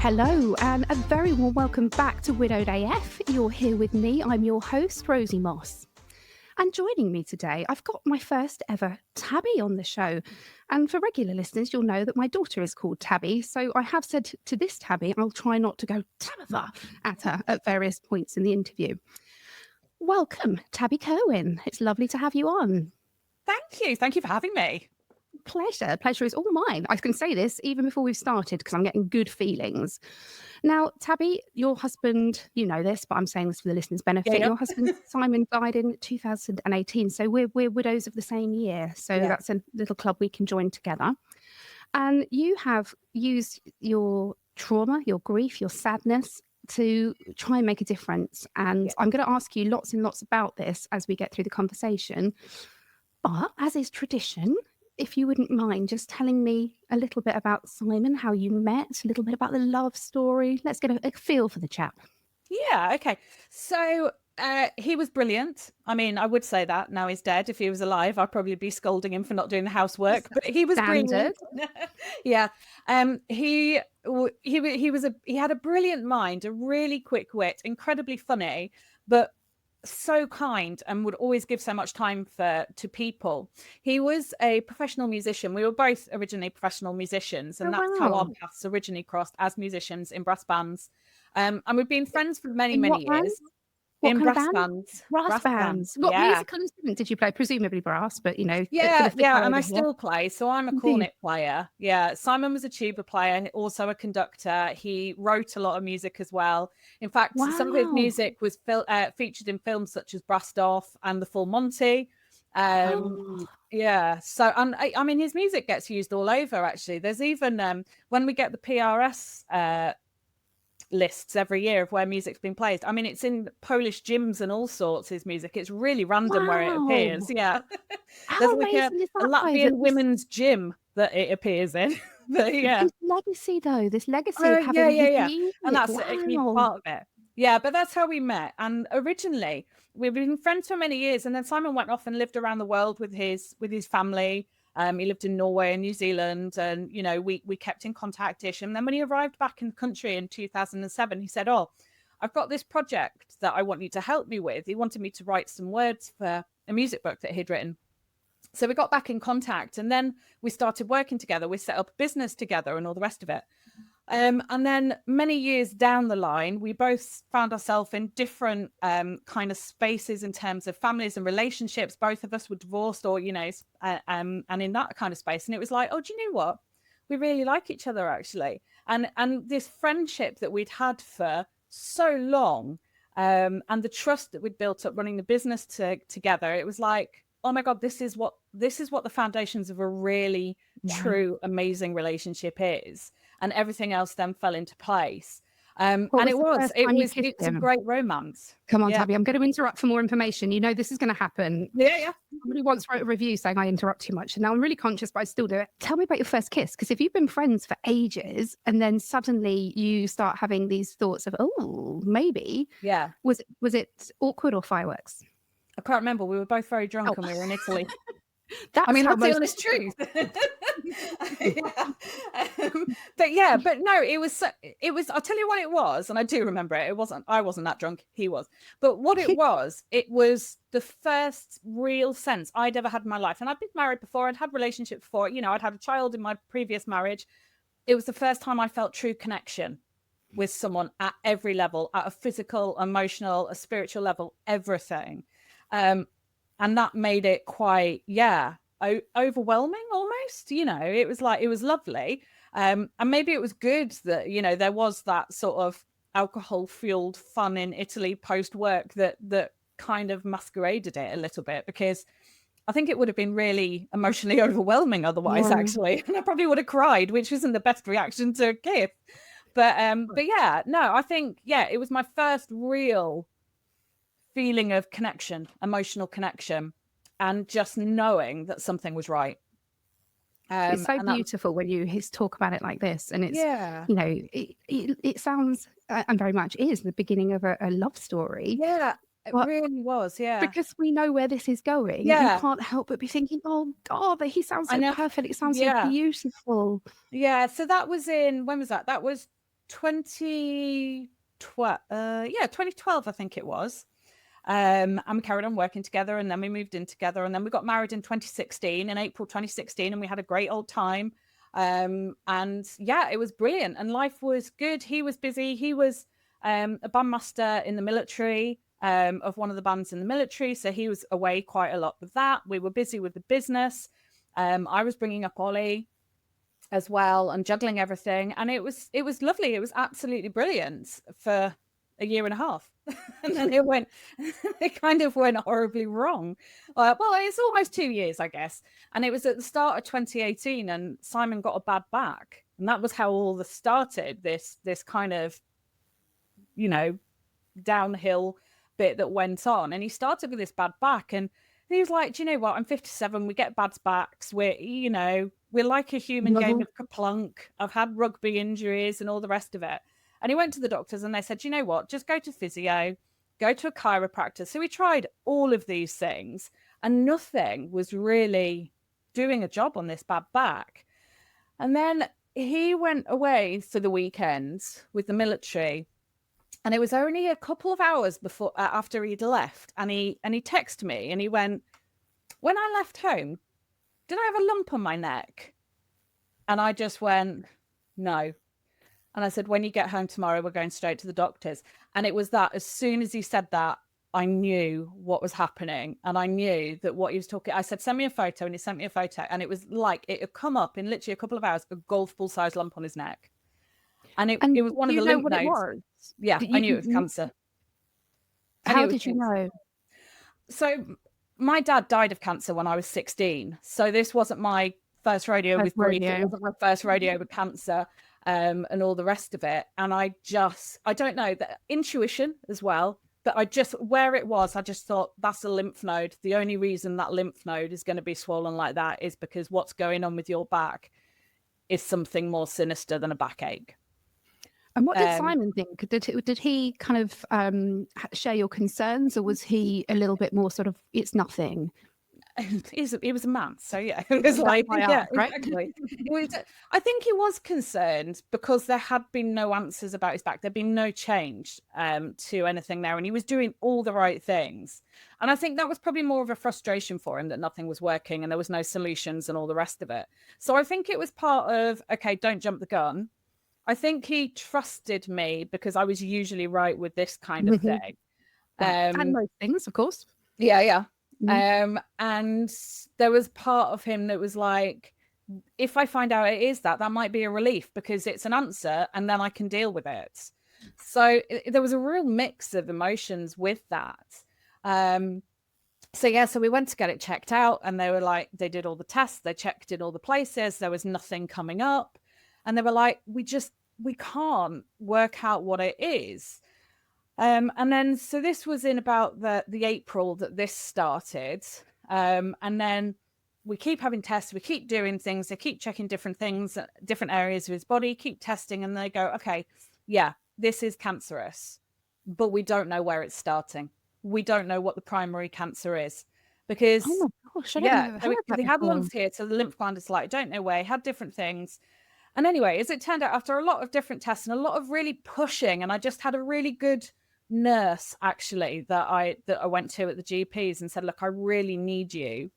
Hello, and a very warm welcome back to Widowed AF. You're here with me. I'm your host, Rosie Moss. And joining me today, I've got my first ever Tabby on the show. And for regular listeners, you'll know that my daughter is called Tabby. So I have said to this Tabby, I'll try not to go Tabitha at her at various points in the interview. Welcome, Tabby Kerwin. It's lovely to have you on. Thank you. Thank you for having me. Pleasure. Pleasure is all mine. I can say this even before we've started because I'm getting good feelings. Now, Tabby, your husband, you know this, but I'm saying this for the listeners' benefit. Yeah. Your husband, Simon, died in 2018. So we're widows of the same year. So that's a little club we can join together. And you have used your trauma, your grief, your sadness to try and make a difference. And I'm going to ask you lots and lots about this as we get through the conversation. But as is tradition, if you wouldn't mind just telling me a little bit about Simon, how you met, a little bit about the love story. Let's get a feel for the chap. Yeah, okay. So he was brilliant. I mean, I would say that now he's dead. If he was alive, I'd probably be scolding him for not doing the housework. But he was brilliant. Yeah. He had a brilliant mind, a really quick wit, incredibly funny, but so kind and would always give so much time to people. He was a professional musician. We were both originally professional musicians, and that's how our paths originally crossed as musicians in brass bands. And we've been friends for many years. What in kind brass of bands. Brass bands. What musical instrument did you play? Presumably brass, but you know. And I still play. So I'm a cornet player. Yeah. Simon was a tuba player, also a conductor. He wrote a lot of music as well. In fact, some of his music was featured in films such as Brassed Off and The Full Monty. Yeah. So I mean, his music gets used all over. Actually, there's even when we get the PRS lists every year of where music's been played. I mean, it's in Polish gyms and all sorts, his music. It's really random where it appears. Yeah. There's like a Latvian women's gym that it appears in. But yeah. His legacy though, this legacy of having music. And that's a key part of it. Yeah, but that's how we met. And originally we've been friends for many years. And then Simon went off and lived around the world with his family. He lived in Norway and New Zealand, and you know we kept in contact-ish. And then when he arrived back in the country in 2007, he said, "Oh, I've got this project that I want you to help me with." He wanted me to write some words for a music book that he'd written. So we got back in contact, and then we started working together. We set up a business together and all the rest of it. And then many years down the line, we both found ourselves in different kind of spaces in terms of families and relationships. Both of us were divorced or, you know, and in that kind of space. And it was like, oh, do you know what? We really like each other, actually. And this friendship that we'd had for so long and the trust that we'd built up running the business together, it was like, oh, my God, this is what the foundations of a really true, amazing relationship is. And everything else then fell into place. And it's a great romance. Come on, Tabby, I'm going to interrupt for more information. You know, this is going to happen. Yeah. Somebody once wrote a review saying I interrupt too much. And now I'm really conscious, but I still do it. Tell me about your first kiss. Because if you've been friends for ages and then suddenly you start having these thoughts of, oh, maybe. Yeah. Was it awkward or fireworks? I can't remember. We were both very drunk and we were in Italy. That's the honest truth. But no, it was, I'll tell you what it was. And I do remember it. I wasn't that drunk. He was. But what it was the first real sense I'd ever had in my life. And I'd been married before. I'd had relationships before. You know, I'd had a child in my previous marriage. It was the first time I felt true connection with someone at every level, at a physical, emotional, a spiritual level, everything. And that made it quite, overwhelming almost, you know, it was lovely. And maybe it was good that, you know, there was that sort of alcohol fueled fun in Italy post work that kind of masqueraded it a little bit, because I think it would have been really emotionally overwhelming otherwise, actually. And I probably would have cried, which isn't the best reaction to give. But yeah, no, I think, it was my first real feeling of connection, emotional connection, and just knowing that something was right. It's so beautiful when you talk about it like this, and it's you know, it sounds and very much is the beginning of a love story. Yeah, it really was. Yeah, because we know where this is going. Yeah, you can't help but be thinking, oh God, he sounds so perfect. It sounds so beautiful. Yeah, so that was when was that? That was 2012, I think it was. And we carried on working together, and then we moved in together, and then we got married in April 2016, and we had a great old time. And yeah, it was brilliant, and life was good. He was busy. He was a bandmaster in the military, of one of the bands in the military, so he was away quite a lot with that. We were busy with the business. I was bringing up Ollie as well and juggling everything, and it was lovely. It was absolutely brilliant for a year and a half. And then it kind of went horribly wrong. Well, it's almost 2 years, I guess. And it was at the start of 2018, and Simon got a bad back, and that was how all this started, this kind of, you know, downhill bit that went on. And he started with this bad back, and he was like, do you know what, I'm 57, we get bad backs, we're like a human game of Kaplunk. I've had rugby injuries and all the rest of it. And he went to the doctors, and they said, you know what, just go to physio, go to a chiropractor. So we tried all of these things, and nothing was really doing a job on this bad back. And then he went away for the weekend with the military, and it was only a couple of hours after he'd left, and he texted me, and he went, when I left home, did I have a lump on my neck? And I just went, no. And I said, when you get home tomorrow, we're going straight to the doctors. And it was that, as soon as he said that, I knew what was happening. And I knew that what he was talking, I said, send me a photo. And he sent me a photo. And it was like, it had come up in literally a couple of hours, a golf ball sized lump on his neck. And it was one of the lymph nodes. Yeah, I knew it was cancer. How did you know? So my dad died of cancer when I was 16. So this wasn't my first rodeo with grief. It wasn't my first rodeo with cancer. And all the rest of it. And I don't know, that intuition as well, but where it was, I just thought, that's a lymph node. The only reason that lymph node is going to be swollen like that is because what's going on with your back is something more sinister than a backache. And what did Simon think? Did he kind of share your concerns, or was he a little bit more sort of, it's nothing? He was a man, so yeah, it was like, yeah, exactly. I think he was concerned because there had been no answers about his back. There'd been no change to anything there, and he was doing all the right things. And I think that was probably more of a frustration for him, that nothing was working and there was no solutions and all the rest of it. So I think it was part of, okay, don't jump the gun. I think he trusted me because I was usually right with this kind of thing. And most things, of course. Yeah. And there was part of him that was like, if I find out it is that might be a relief, because it's an answer and then I can deal with it. So there was a real mix of emotions with that. So we went to get it checked out, and they were like, they did all the tests, they checked in all the places, there was nothing coming up, and they were like, we can't work out what it is. And then, so this was in about the April that this started. And then we keep having tests, we keep doing things, they keep checking different things, different areas of his body, keep testing, and they go, okay, yeah, this is cancerous, but we don't know where it's starting. We don't know what the primary cancer is, because they had lumps here, so the lymph gland is like, I don't know where, he had different things. And anyway, as it turned out, after a lot of different tests and a lot of really pushing, and I just had a really good nurse actually that I went to at the GPs and said, look, I really need you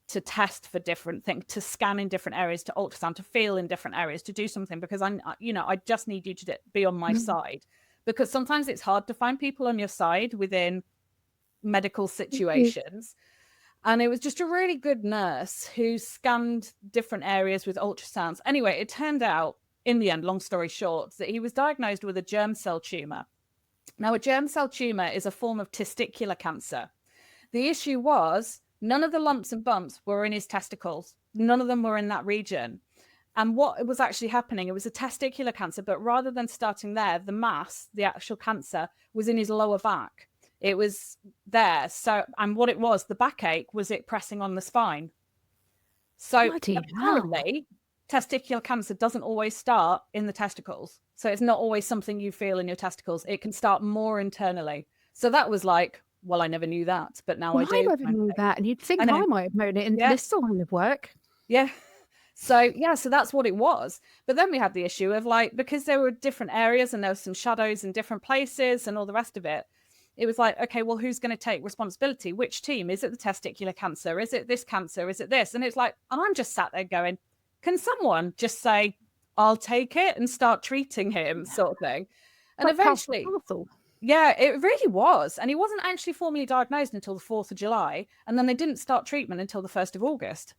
to test for different things, to scan in different areas, to ultrasound, to feel in different areas, to do something, because I just need you to be on my side, because sometimes it's hard to find people on your side within medical situations. And it was just a really good nurse who scanned different areas with ultrasounds. Anyway, it turned out in the end, long story short, that he was diagnosed with a germ cell tumor. Now, a germ cell tumor is a form of testicular cancer. The issue was none of the lumps and bumps were in his testicles. None of them were in that region. And what was actually happening, it was a testicular cancer, but rather than starting there, the mass, the actual cancer, was in his lower back. It was there. So, and what it was, the backache, was it pressing on the spine. So apparently, testicular cancer doesn't always start in the testicles. So it's not always something you feel in your testicles. It can start more internally. So that was like, well, I never knew that, but now I do. I never knew that. And you'd think I might have known it in this line of work. Yeah. So so that's what it was. But then we had the issue of like, because there were different areas and there were some shadows in different places and all the rest of it, it was like, okay, well, who's going to take responsibility? Which team? Is it the testicular cancer? Is it this cancer? Is it this? And it's like, and I'm just sat there going, can someone just say, I'll take it and start treating him, sort of thing? And Like eventually, yeah, it really was. And he wasn't actually formally diagnosed until the 4th of July. And then they didn't start treatment until the 1st of August.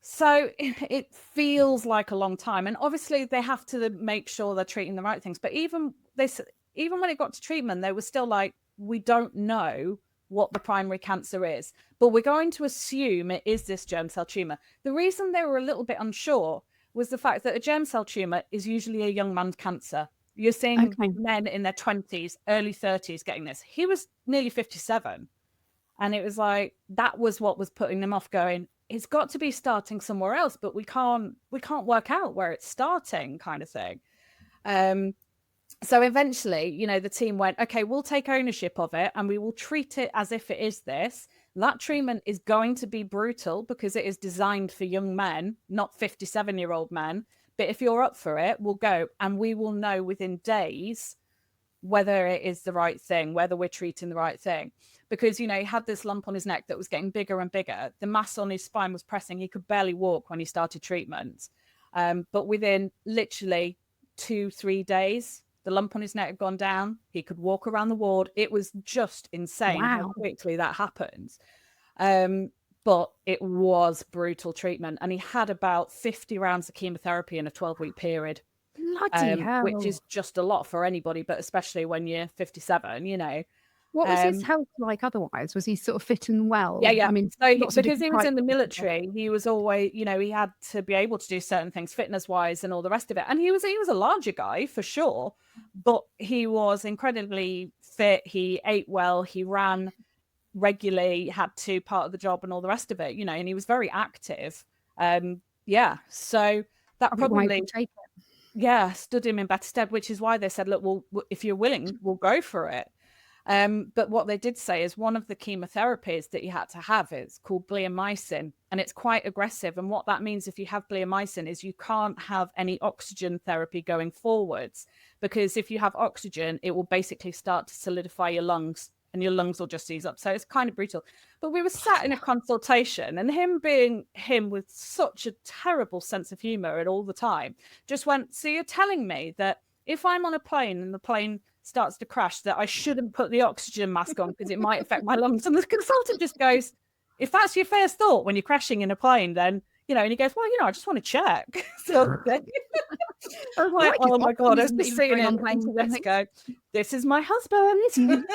So it feels like a long time. And obviously they have to make sure they're treating the right things. But even when it got to treatment, they were still like, we don't know what the primary cancer is, but we're going to assume it is this germ cell tumor. The reason they were a little bit unsure was the fact that a germ cell tumor is usually a young man's cancer. You're seeing men in their 20s, early 30s getting this. He was nearly 57. And it was like, that was what was putting them off, going, it's got to be starting somewhere else, but we can't work out where it's starting, kind of thing. So eventually, the team went, okay, we'll take ownership of it and we will treat it as if it is this. That treatment is going to be brutal because it is designed for young men, not 57-year-old men. But if you're up for it, we'll go and we will know within days whether it is the right thing, whether we're treating the right thing. Because, he had this lump on his neck that was getting bigger and bigger. The mass on his spine was pressing. He could barely walk when he started treatment. But within literally 2-3 days, the lump on his neck had gone down. He could walk around the ward. It was just insane how quickly that happened. But it was brutal treatment. And he had about 50 rounds of chemotherapy in a 12-week period. Bloody hell. Which is just a lot for anybody, but especially when you're 57, What was his health like otherwise? Was he sort of fit and well? Yeah. I mean, so because he was in the military, he was always, he had to be able to do certain things fitness-wise and all the rest of it. And he was a larger guy for sure, but he was incredibly fit. He ate well. He ran regularly, had to part of the job and all the rest of it, and he was very active. So that probably stood him in better stead, which is why they said, look, well, if you're willing, we'll go for it. But what they did say is one of the chemotherapies that you had to have is called bleomycin, and it's quite aggressive. And what that means if you have bleomycin is you can't have any oxygen therapy going forwards, because if you have oxygen, it will basically start to solidify your lungs and your lungs will just seize up. So it's kind of brutal. But we were sat in a consultation, and him being him with such a terrible sense of humor at all the time, just went, so you're telling me that if I'm on a plane and the plane starts to crash, that I shouldn't put the oxygen mask on because it might affect my lungs? And the consultant just goes, if that's your first thought when you're crashing in a plane, then, and he goes, well, I just want to check. So I was like, oh my God, I was just seeing him go, this is my husband.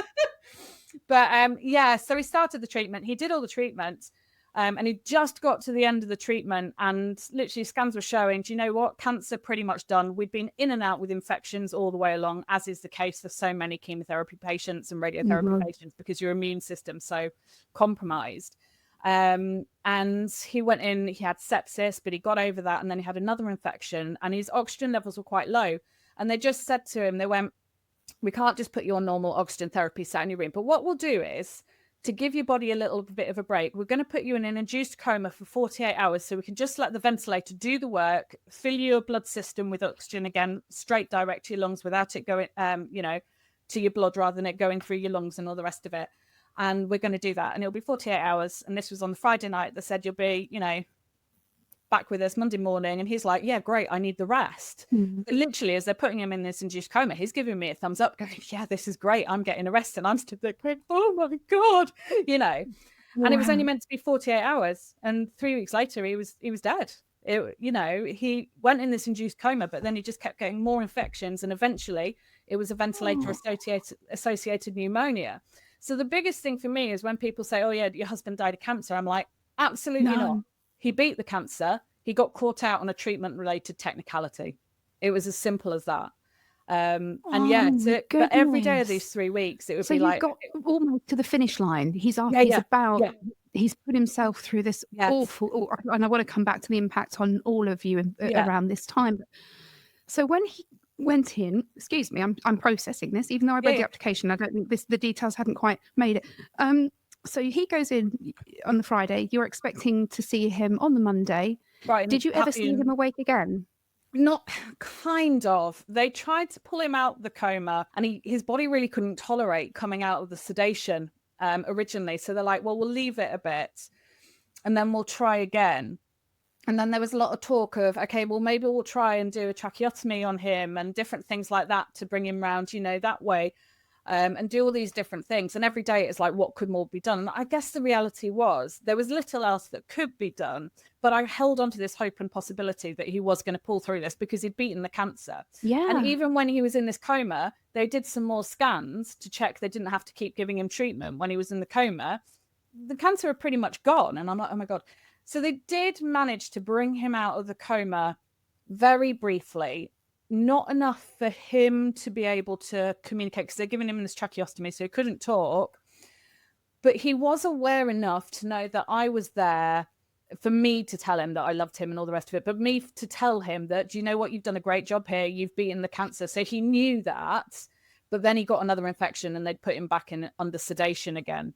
But so he started the treatment. He did all the treatment. And he just got to the end of the treatment, and literally scans were showing, do you know what? Cancer pretty much done. We'd been in and out with infections all the way along, as is the case for so many chemotherapy patients and radiotherapy patients, because your immune system's so compromised. And he went in, he had sepsis, but he got over that. And then he had another infection, and his oxygen levels were quite low. And they just said to him, they went, we can't just put you on normal oxygen therapy sat in your room. But what we'll do is, to give your body a little bit of a break, we're going to put you in an induced coma for 48 hours so we can just let the ventilator do the work, fill your blood system with oxygen again, straight direct to your lungs without it going, to your blood rather than it going through your lungs and all the rest of it. And we're going to do that. And it'll be 48 hours. And this was on the Friday night. They said, you'll be, back with us Monday morning. And he's like, yeah, great, I need the rest. Literally, as they're putting him in this induced coma, he's giving me a thumbs up going, yeah, this is great, I'm getting a rest. And I'm stood there going, oh my God, and it was only meant to be 48 hours, and 3 weeks later he was dead. He went in this induced coma, but then he just kept getting more infections, and eventually it was a ventilator associated pneumonia. So the biggest thing for me is when people say, oh yeah, your husband died of cancer, I'm like, absolutely not. He beat the cancer. He got caught out on a treatment-related technicality. It was as simple as that. But every day of these 3 weeks, it would be like... So you got almost to the finish line. He's put himself through this awful... And I want to come back to the impact on all of you around this time. So when he went in... Excuse me, I'm processing this, even though I read the application. I don't think the details hadn't quite made it. So he goes in on the Friday. You're expecting to see him on the Monday. Right. Did you ever see him awake again? Not kind of. They tried to pull him out of the coma, and his body really couldn't tolerate coming out of the sedation originally. So they're like, well, we'll leave it a bit and then we'll try again. And then there was a lot of talk of, okay, well, maybe we'll try and do a tracheotomy on him and different things like that to bring him round, that way, and do all these different things. And every day it's like, what could more be done? And I guess the reality was there was little else that could be done, but I held on to this hope and possibility that he was going to pull through this because he'd beaten the cancer. Yeah. And even when he was in this coma, they did some more scans to check they didn't have to keep giving him treatment when he was in the coma. The cancer had pretty much gone. And I'm like, oh my God. So they did manage to bring him out of the coma very briefly, not enough for him to be able to communicate because they're giving him this tracheostomy, so he couldn't talk. But he was aware enough to know that I was there for me to tell him that I loved him and all the rest of it, but me to tell him that, do you know what, you've done a great job here, you've beaten the cancer. So he knew that, but then he got another infection and they'd put him back in under sedation again.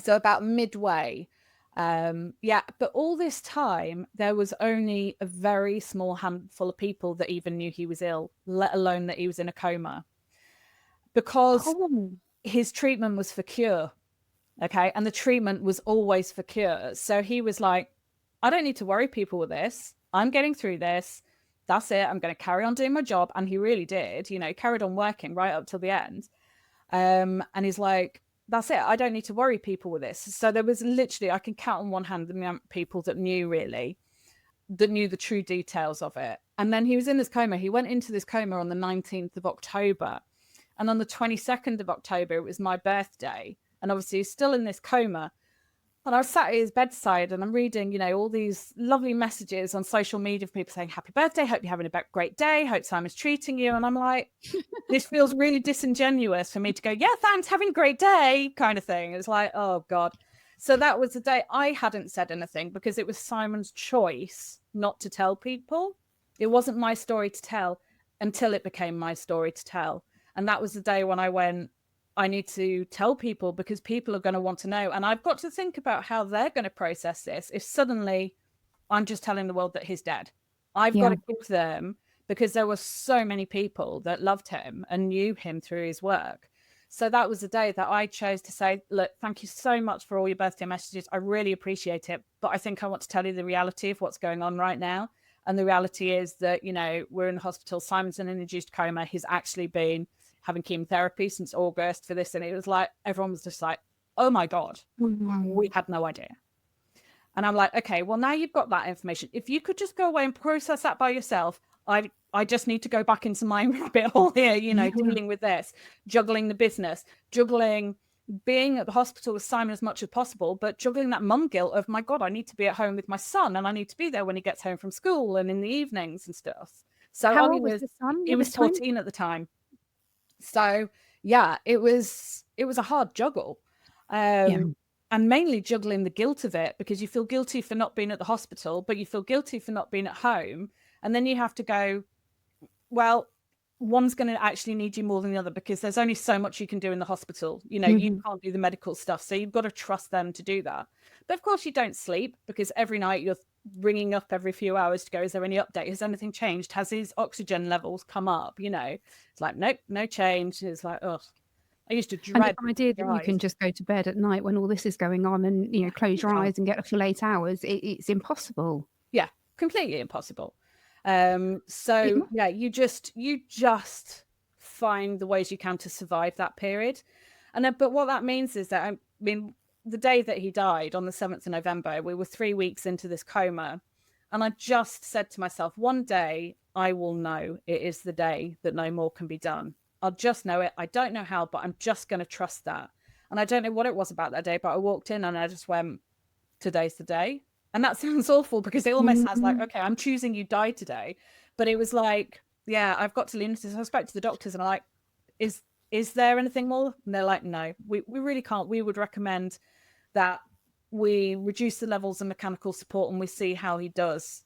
So about midway, but all this time there was only a very small handful of people that even knew he was ill, let alone that he was in a coma, because his treatment was for cure. Okay. And the treatment was always for cure. So he was like, I don't need to worry people with this. I'm getting through this. That's it. I'm going to carry on doing my job. And he really did, carried on working right up till the end. And he's like, that's it. I don't need to worry people with this. So there was literally, I can count on one hand the amount of people that knew the true details of it. And then he was in this coma. He went into this coma on the 19th of October. And on the 22nd of October, it was my birthday. And obviously he's still in this coma. And I was sat at his bedside and I'm reading, all these lovely messages on social media of people saying, happy birthday, hope you're having a great day, hope Simon's treating you. And I'm like, this feels really disingenuous for me to go, yeah, thanks, having a great day kind of thing. It's like, oh God. So that was the day I hadn't said anything because it was Simon's choice not to tell people. It wasn't my story to tell until it became my story to tell. And that was the day when I went, I need to tell people because people are going to want to know. And I've got to think about how they're going to process this. If suddenly I'm just telling the world that he's dead, I've got to give them, because there were so many people that loved him and knew him through his work. So that was the day that I chose to say, look, thank you so much for all your birthday messages. I really appreciate it. But I think I want to tell you the reality of what's going on right now. And the reality is that, we're in the hospital. Simon's in an induced coma. He's actually been having chemotherapy since August for this. And it was like, everyone was just like, oh my God, we had no idea. And I'm like, okay, well, now you've got that information. If you could just go away and process that by yourself, I just need to go back into my rabbit hole here, dealing with this, juggling the business, juggling being at the hospital with Simon as much as possible, but juggling that mum guilt of, my God, I need to be at home with my son and I need to be there when he gets home from school and in the evenings and stuff. So how old was the son? He was 14 at the time. So yeah, it was a hard juggle. And mainly juggling the guilt of it, because you feel guilty for not being at the hospital, but you feel guilty for not being at home. And then you have to go, well, one's going to actually need you more than the other because there's only so much you can do in the hospital. You can't do the medical stuff. So you've got to trust them to do that. But of course you don't sleep because every night you're ringing up every few hours to go, is there any update? Has anything changed? Has his oxygen levels come up? It's like, nope, no change. It's like, oh, I used to dread. And the idea that you can just go to bed at night when all this is going on and, close your eyes and get up for 8 hours, it's impossible. Yeah, completely impossible. So yeah, you just find the ways you can to survive that period. And then, but what that means is that, the day that he died on the 7th of November, we were 3 weeks into this coma. And I just said to myself, one day I will know it is the day that no more can be done. I'll just know it. I don't know how, but I'm just going to trust that. And I don't know what it was about that day, but I walked in and I just went, today's the day. And that sounds awful because it almost sounds like, okay, I'm choosing you die today. But it was like, yeah, I've got to lean into this. I spoke to the doctors and I'm like, is there anything more? And they're like, no, we really can't. We would recommend that we reduce the levels of mechanical support and we see how he does.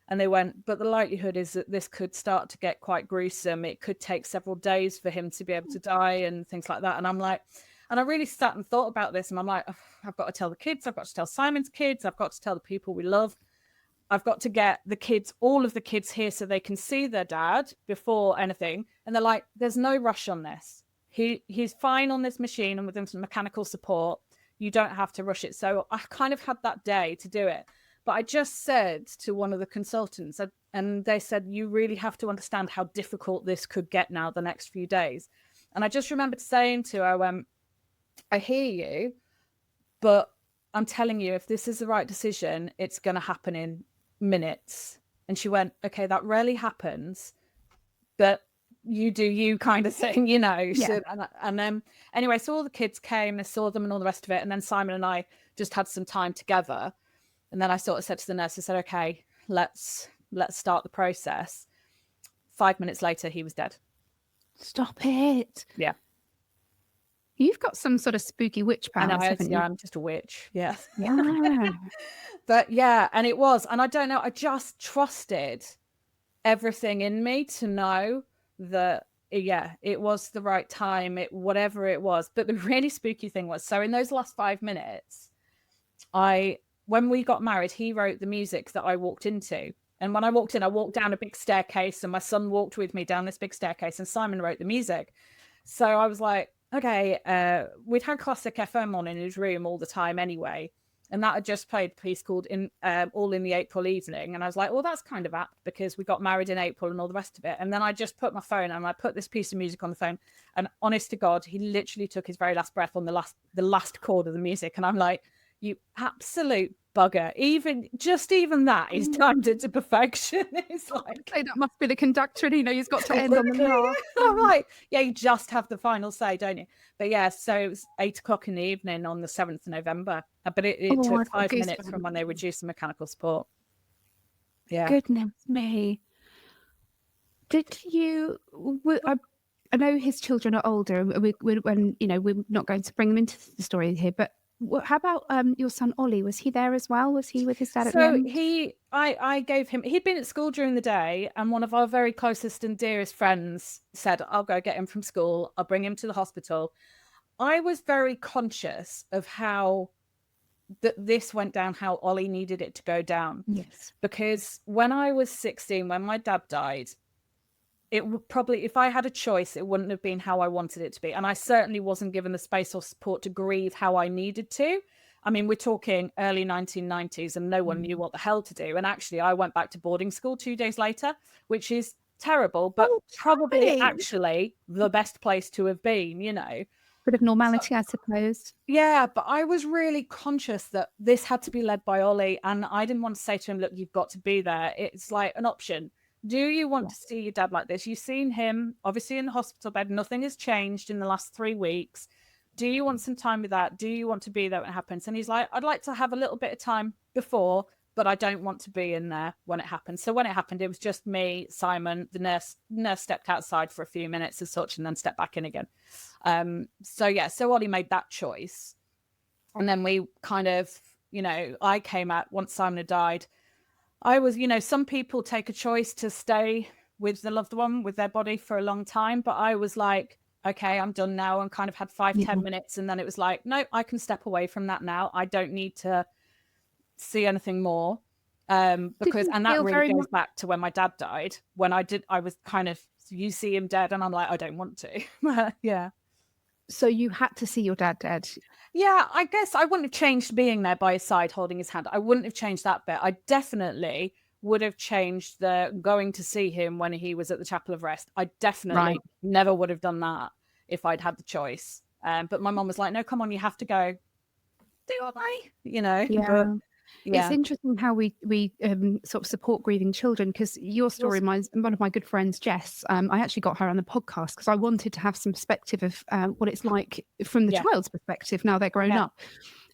And they went, but the likelihood is that this could start to get quite gruesome. It could take several days for him to be able to die and things like that. And I'm like, and I really sat and thought about this. And I'm like, oh, I've got to tell the kids. I've got to tell Simon's kids. I've got to tell the people we love. I've got to get the kids, all of the kids here so they can see their dad before anything. And they're like, there's no rush on this. He's fine on this machine and with some mechanical support. You don't have to rush it. So I kind of had that day to do it. But I just said to one of the consultants, and they said, you really have to understand how difficult this could get now the next few days. And I just remembered saying to her, I hear you, but I'm telling you, if this is the right decision, it's going to happen in minutes. And she went, okay, that rarely happens, but you do you kind of thing, you know. Yeah. So, and then anyway, so all the kids came, I saw them and all the rest of it. And then Simon and I just had some time together. And then I sort of said to the nurse, I said, okay, let's start the process. 5 minutes later, he was dead. Stop it. Yeah. You've got some sort of spooky witch powers, haven't you? I'm just a witch. Yeah. Yeah. But yeah, and it was. And I don't know, I just trusted everything in me to know that, yeah, it was the right time, whatever it was. But the really spooky thing was, so in those last 5 minutes, when we got married, he wrote the music that I walked into. And when I walked in, I walked down a big staircase and my son walked with me down this big staircase and Simon wrote the music. So I was like, okay, we'd had classic FM on in his room all the time anyway. And that had just played a piece called All in the April Evening. And I was like, well, that's kind of apt because we got married in April and all the rest of it. And then I just put my phone and I put this piece of music on the phone. And honest to God, he literally took his very last breath on the last chord of the music. And I'm like, you absolute bugger. Even that is timed it to perfection. It's like, that must be the conductor, and he's got to end on the mark. I'm like, yeah, you just have the final say, don't you? But yeah, so it was 8:00 in the evening on the 7th of November. But it took 5 minutes from when they reduced the mechanical support. Yeah. Goodness me. Did you? I know his children are older, and we're not going to bring them into the story here, but how about your son Ollie? Was he there as well? Was he with his dad at the end? So I gave him, he'd been at school during the day, and one of our very closest and dearest friends said, I'll go get him from school. I'll bring him to the hospital. I was very conscious of how this went down, how Ollie needed it to go down. Yes. Because when I was 16, when my dad died, it would probably, if I had a choice, it wouldn't have been how I wanted it to be. And I certainly wasn't given the space or support to grieve how I needed to. I mean, we're talking early 1990s and no one knew what the hell to do. And actually, I went back to boarding school 2 days later, which is terrible, but probably actually the best place to have been, Bit of normality, I suppose. Yeah, but I was really conscious that this had to be led by Ollie. And I didn't want to say to him, look, you've got to be there. It's like an option. Do you want to see your dad like this? You've seen him, obviously, in the hospital bed. Nothing has changed in the last 3 weeks. Do you want some time with that? Do you want to be there when it happens? And he's like, I'd like to have a little bit of time before, but I don't want to be in there when it happens. So when it happened, it was just me, Simon, the nurse stepped outside for a few minutes as such and then stepped back in again. So Ollie made that choice. And then we kind of, I came out once Simon had died. I was, some people take a choice to stay with the loved one, with their body for a long time. But I was like, okay, I'm done now, and kind of had 5-10 minutes. And then it was like, no, I can step away from that now. I don't need to see anything more. And that really goes back to when my dad died. When I was kind of, you see him dead and I'm like, I don't want to. Yeah. So you had to see your dad dead? Yeah, I guess I wouldn't have changed being there by his side, holding his hand. I wouldn't have changed that bit. I definitely would have changed the going to see him when he was at the Chapel of Rest. I definitely never would have done that if I'd had the choice. But my mom was like, no, come on, you have to go. Do I? Yeah. But, yeah. It's interesting how we sort of support grieving children, because your story reminds one of my good friends, Jess. I actually got her on the podcast because I wanted to have some perspective of what it's like from the child's perspective now they're grown up.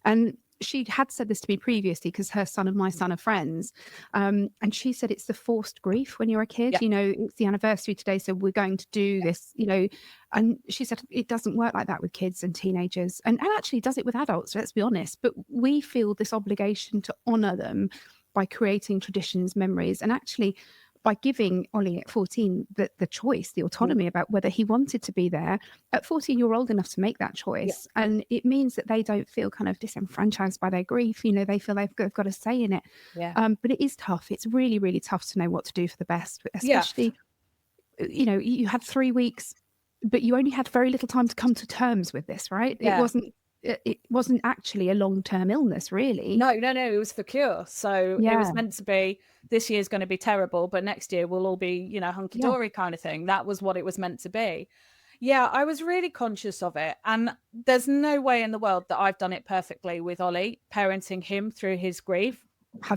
And she had said this to me previously because her son and my son are friends. And she said it's the forced grief when you're a kid. It's the anniversary today, so we're going to do this, And she said it doesn't work like that with kids and teenagers, and actually does it with adults, let's be honest. But we feel this obligation to honour them by creating traditions, memories, and actually by giving Ollie at 14 the choice, the autonomy about whether he wanted to be there. At 14, you're old enough to make that choice. Yeah. And it means that they don't feel kind of disenfranchised by their grief. You know, they feel they've got a say in it. Yeah. But it is tough. It's really, really tough to know what to do for the best, especially, you know, you had 3 weeks, but you only had very little time to come to terms with this, right? Yeah. It wasn't actually a long-term illness, really. No, it was for cure. So it was meant to be, this year's going to be terrible, but next year we'll all be, you know, hunky-dory kind of thing. That was what it was meant to be. Yeah, I was really conscious of it. And there's no way in the world that I've done it perfectly with Ollie, parenting him through his grief.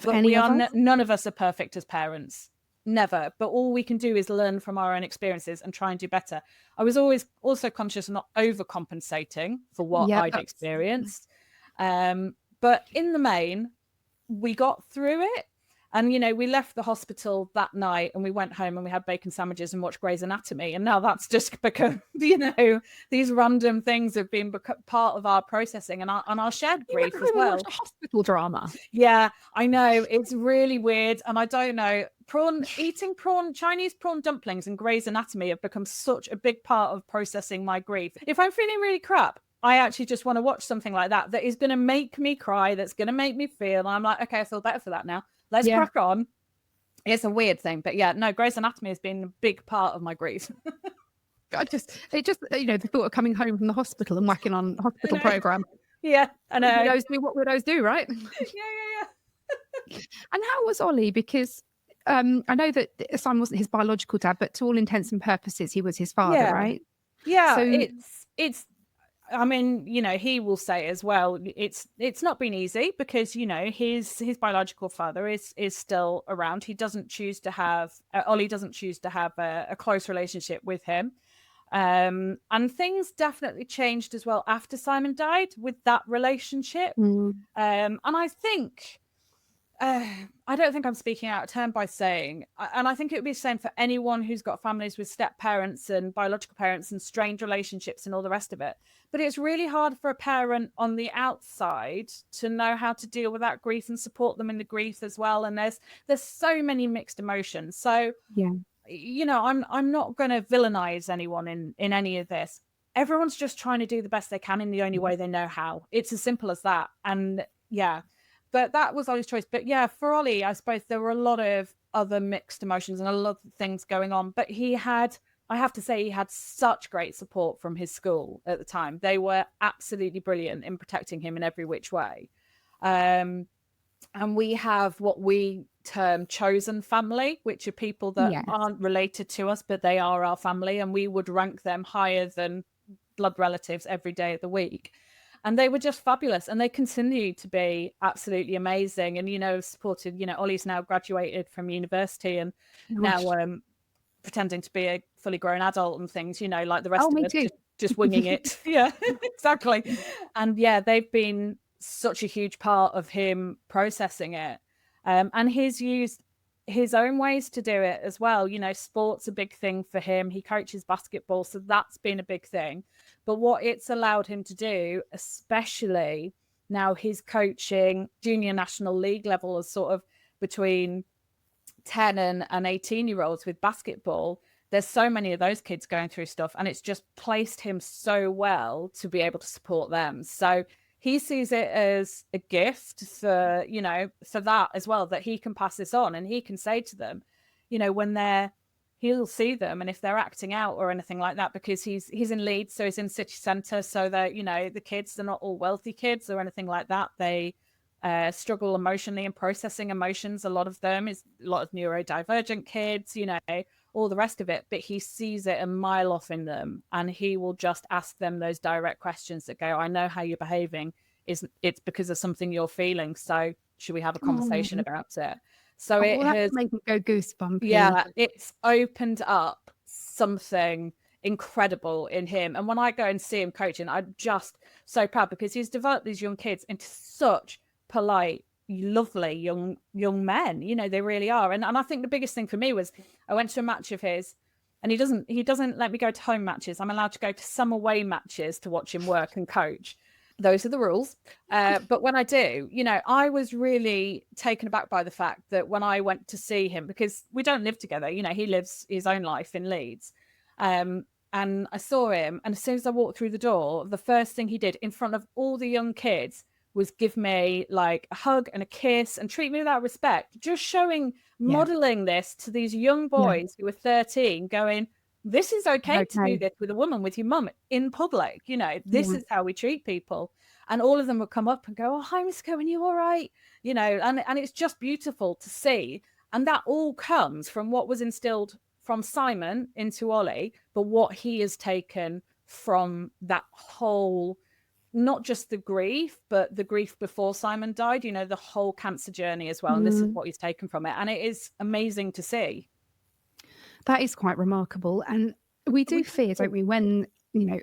None of us are perfect as parents. Never. But all we can do is learn from our own experiences and try and do better. I was always also conscious of not overcompensating for what I'd experienced. But in the main, we got through it. And, you know, we left the hospital that night and we went home and we had bacon sandwiches and watched Grey's Anatomy. And now that's just become, you know, these random things have been part of our processing and our shared grief as well. A hospital drama. Yeah, I know. It's really weird. And I don't know. Chinese prawn dumplings and Grey's Anatomy have become such a big part of processing my grief. If I'm feeling really crap, I actually just want to watch something like that is going to make me cry, that's going to make me feel. And I'm like, okay, I feel better for that now. Let's crack on. It's a weird thing, but yeah, no, Grey's Anatomy has been a big part of my grief. It just, you know, the thought of coming home from the hospital and whacking on a hospital program. Yeah, I know. Widows do what widows do, right? Yeah. And how was Ollie? Because I know that Simon wasn't his biological dad, but to all intents and purposes, he was his father, right? Yeah, so it's. I mean, you know, he will say as well, it's not been easy because, you know, his biological father is still around. He doesn't choose to have, Ollie doesn't choose to have a close relationship with him. And things definitely changed as well after Simon died with that relationship. And I think, I don't think I'm speaking out of turn by saying, and I think it would be the same for anyone who's got families with step parents and biological parents and strained relationships and all the rest of it. But it's really hard for a parent on the outside to know how to deal with that grief and support them in the grief as well. And there's so many mixed emotions. So, you know, I'm not going to villainize anyone in any of this. Everyone's just trying to do the best they can in the only way they know how. It's as simple as that. And but that was Ollie's choice. But yeah, for Ollie, I suppose there were a lot of other mixed emotions and a lot of things going on. But I have to say, he had such great support from his school at the time. They were absolutely brilliant in protecting him in every which way. And we have what we term chosen family, which are people that aren't related to us, but they are our family. And we would rank them higher than blood relatives every day of the week. And they were just fabulous. And they continue to be absolutely amazing. And, you know, supported, you know, Ollie's now graduated from university and now pretending to be a fully grown adult and things, you know, like the rest of us, just winging it. Yeah, exactly. And yeah, they've been such a huge part of him processing it. And he's used his own ways to do it as well. You know, sport's a big thing for him. He coaches basketball, so that's been a big thing. But what it's allowed him to do, especially now he's coaching junior national league level, is sort of between 10 and 18-year-olds with basketball. There's so many of those kids going through stuff, and it's just placed him so well to be able to support them. So he sees it as a gift for, you know, for that as well, that he can pass this on and he can say to them, you know, when he'll see them, and if they're acting out or anything like that, because he's in Leeds, so he's in city centre, so that, you know, the kids, they're not all wealthy kids or anything like that. They struggle emotionally and processing emotions. A lot of them is a lot of neurodivergent kids, you know, all the rest of it. But he sees it a mile off in them, and he will just ask them those direct questions that go, I know how you're behaving. It's because of something you're feeling. So should we have a conversation about it? So it has made me go goosebumpy. Yeah, it's opened up something incredible in him. And when I go and see him coaching, I'm just so proud, because he's developed these young kids into such polite, lovely young men. You know, they really are. And I think the biggest thing for me was I went to a match of his, and he doesn't let me go to home matches. I'm allowed to go to some away matches to watch him work and coach. Those are the rules. But when I do, I was really taken aback by the fact that when I went to see him, because we don't live together, he lives his own life in Leeds. And I saw him, and as soon as I walked through the door, the first thing he did in front of all the young kids was give me like a hug and a kiss and treat me with that respect, just modeling this to these young boys who were 13 going, this is okay to do this with a woman, with your mum in public. This is how we treat people. And all of them would come up and go, oh, hi, Miss Kerwin, you all right? And it's just beautiful to see. And that all comes from what was instilled from Simon into Ollie, but what he has taken from that whole, not just the grief, but the grief before Simon died, the whole cancer journey as well. And this is what he's taken from it. And it is amazing to see. That is quite remarkable. And we do fear, don't we, when,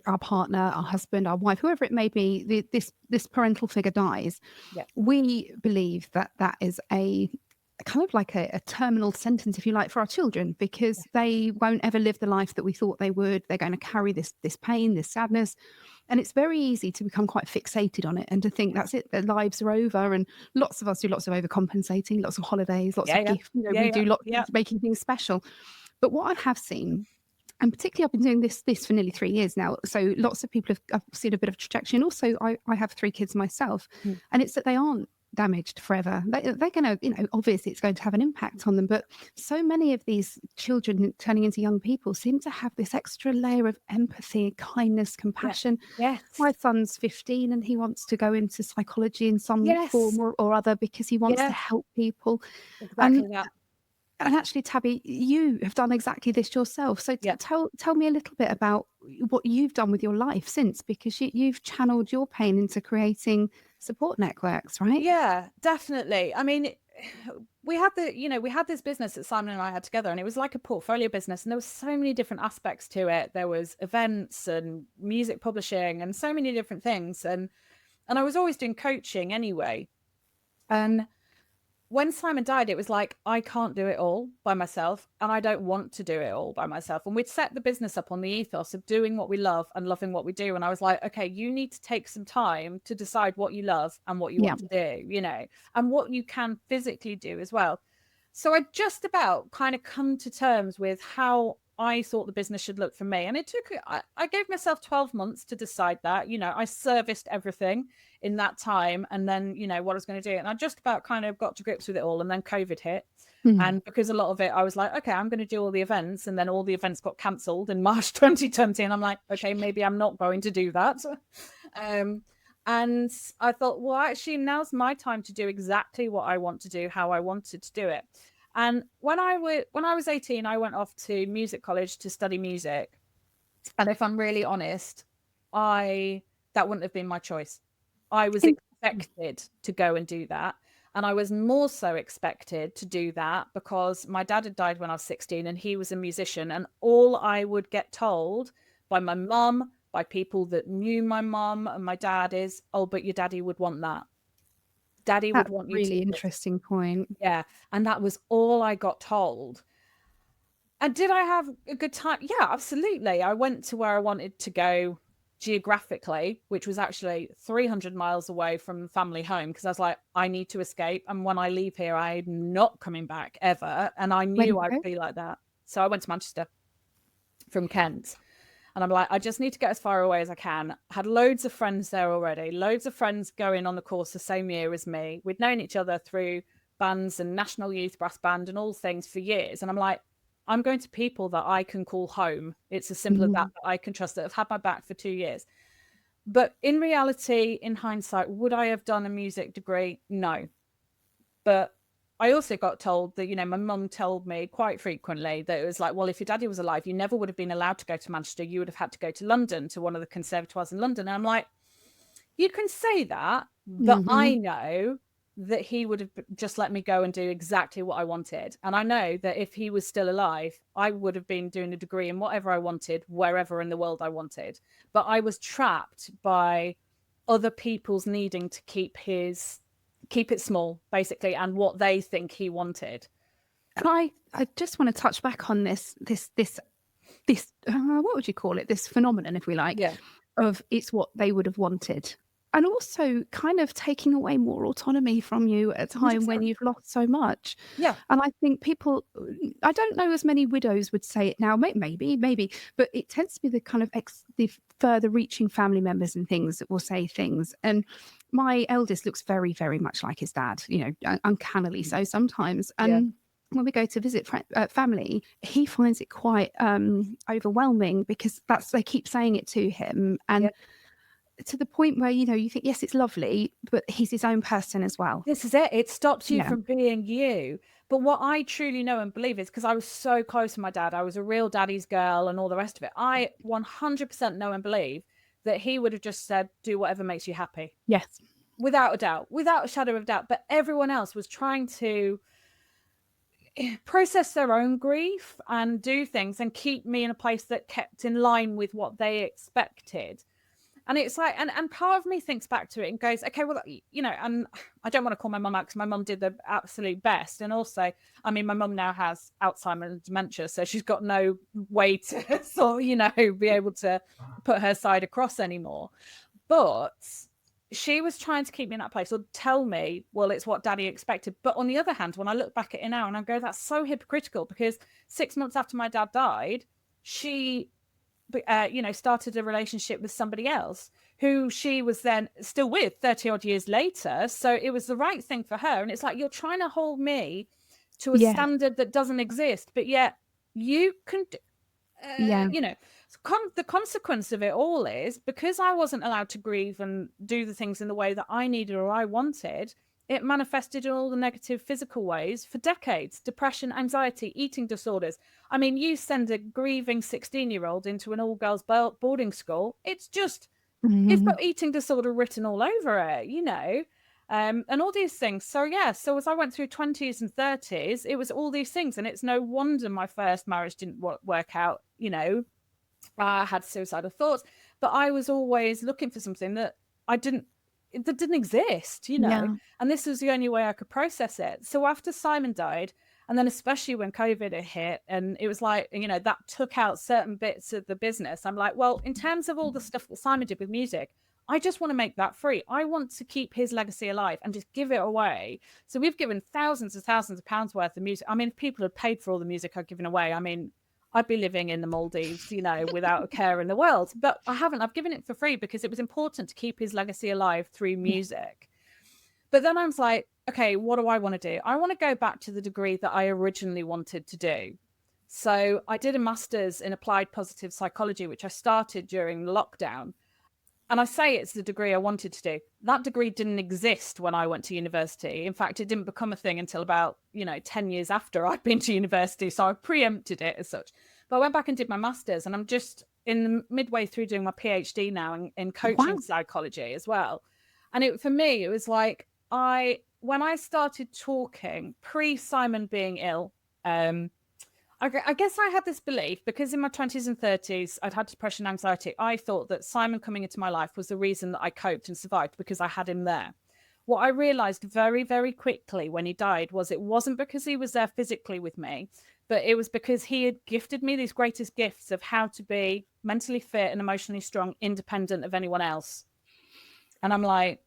our partner, our husband, our wife, whoever it may be, this parental figure dies. We believe that is a kind of like a terminal sentence, if you like, for our children, because they won't ever live the life that we thought they would. They're going to carry this pain, this sadness. And it's very easy to become quite fixated on it and to think that's it, their lives are over. And lots of us do lots of overcompensating, lots of holidays, lots of gifts. We do lots of making things special. But what I have seen, and particularly I've been doing this for nearly 3 years now, so lots of people have seen a bit of trajectory. And also I have 3 kids myself, and it's that they aren't damaged forever. They're going to, obviously it's going to have an impact on them, but so many of these children turning into young people seem to have this extra layer of empathy, kindness, compassion. My son's 15 and he wants to go into psychology in some form or other because he wants to help people. And actually, Tabby, you have done exactly this yourself. So tell me a little bit about what you've done with your life since, because you've channeled your pain into creating support networks, right? Yeah, definitely. I mean, we had this business that Simon and I had together, and it was like a portfolio business, and there were so many different aspects to it. There was events and music publishing and so many different things. And I was always doing coaching anyway. And when Simon died, it was like, I can't do it all by myself, and I don't want to do it all by myself. And we'd set the business up on the ethos of doing what we love and loving what we do. And I was like, okay, you need to take some time to decide what you love and what you want to do, and what you can physically do as well. So I just about kind of come to terms with how I thought the business should look for me. And it took, I gave myself 12 months to decide that. I serviced everything in that time, and then, what I was going to do. And I just about kind of got to grips with it all. And then COVID hit. And because a lot of it, I was like, okay, I'm going to do all the events. And then all the events got cancelled in March 2020. And I'm like, okay, maybe I'm not going to do that. And I thought, well, actually, now's my time to do exactly what I want to do, how I wanted to do it. And when I was 18, I went off to music college to study music. And if I'm really honest, that wouldn't have been my choice. I was expected to go and do that. And I was more so expected to do that because my dad had died when I was 16 and he was a musician. And all I would get told by my mum, by people that knew my mum and my dad is, oh, but your daddy would want that. Daddy would want you to. Really interesting point. Yeah. And that was all I got told. And did I have a good time? Yeah, absolutely. I went to where I wanted to go geographically, which was actually 300 miles away from family home, because I was like, I need to escape. And when I leave here, I'm not coming back ever. And I knew I'd be like that. So I went to Manchester from Kent. And I'm like, I just need to get as far away as I can. Had loads of friends there already, loads of friends going on the course the same year as me. We'd known each other through bands and National Youth Brass Band and all things for years. And I'm like, I'm going to people that I can call home. It's as simple as that I can trust, that have had my back for 2 years. But in reality, in hindsight, would I have done a music degree? No. But I also got told that, my mum told me quite frequently that it was like, well, if your daddy was alive, you never would have been allowed to go to Manchester. You would have had to go to London, to one of the conservatoires in London. And I'm like, you can say that, but I know that he would have just let me go and do exactly what I wanted. And I know that if he was still alive, I would have been doing a degree in whatever I wanted, wherever in the world I wanted. But I was trapped by other people's needing to keep it small, basically, and what they think he wanted. And I just want to touch back on this what would you call it? This phenomenon, if we like, of it's what they would have wanted. and also kind of taking away more autonomy from you at a time when 100%. you've lost so much. Yeah. And I think people, I don't know as many widows would say it now, maybe, but it tends to be the kind of the further reaching family members and things that will say things. And my eldest looks very, very much like his dad, uncannily so sometimes. And when we go to visit family, he finds it quite overwhelming, because they keep saying it to him. And to the point where, you think, yes, it's lovely, but he's his own person as well. This is it. It stops you from being you. But what I truly know and believe is, because I was so close to my dad, I was a real daddy's girl and all the rest of it. I 100% know and believe that he would have just said, do whatever makes you happy. Yes. Without a doubt, without a shadow of doubt. But everyone else was trying to process their own grief and do things and keep me in a place that kept in line with what they expected. And it's like, and part of me thinks back to it and goes, okay, well, and I don't want to call my mum out, because my mum did the absolute best. And also, I mean, my mum now has Alzheimer's and dementia, so she's got no way to sort of, be able to put her side across anymore. But she was trying to keep me in that place, or tell me, well, it's what daddy expected. But on the other hand, when I look back at it now and I go, that's so hypocritical, because 6 months after my dad died, she started a relationship with somebody else who she was then still with 30 odd years later. So it was the right thing for her. And it's like, you're trying to hold me to a standard that doesn't exist, but yet you can, the consequence of it all is, because I wasn't allowed to grieve and do the things in the way that I needed or I wanted, it manifested in all the negative physical ways for decades: depression, anxiety, eating disorders. I mean, you send a grieving 16-year-old into an all-girls boarding school, it's just, it's got eating disorder written all over it, and all these things. So as I went through 20s and 30s, it was all these things. And it's no wonder my first marriage didn't work out. I had suicidal thoughts, but I was always looking for something that didn't exist, and this was the only way I could process it. So after Simon died, and then especially when COVID had hit, and it was like, that took out certain bits of the business, I'm like, well, in terms of all the stuff that Simon did with music, I just want to make that free. I want to keep his legacy alive and just give it away. So we've given thousands of pounds worth of music. I mean, if people had paid for all the music I've given away, I mean, I'd be living in the Maldives, without a care in the world. But I haven't. I've given it for free because it was important to keep his legacy alive through music. But then I was like, okay, what do I want to do? I want to go back to the degree that I originally wanted to do. So I did a master's in applied positive psychology, which I started during lockdown. And I say it's the degree I wanted to do. That degree didn't exist when I went to university. In fact, it didn't become a thing until about, 10 years after I'd been to university. So I preempted it as such. But I went back and did my master's, and I'm just midway through doing my PhD now in coaching psychology as well. And for me, it was like, when I started talking pre-Simon being ill, I guess I had this belief, because in my 20s and 30s, I'd had depression and anxiety. I thought that Simon coming into my life was the reason that I coped and survived, because I had him there. What I realized very, very quickly when he died was it wasn't because he was there physically with me, but it was because he had gifted me these greatest gifts of how to be mentally fit and emotionally strong, independent of anyone else. And I'm like,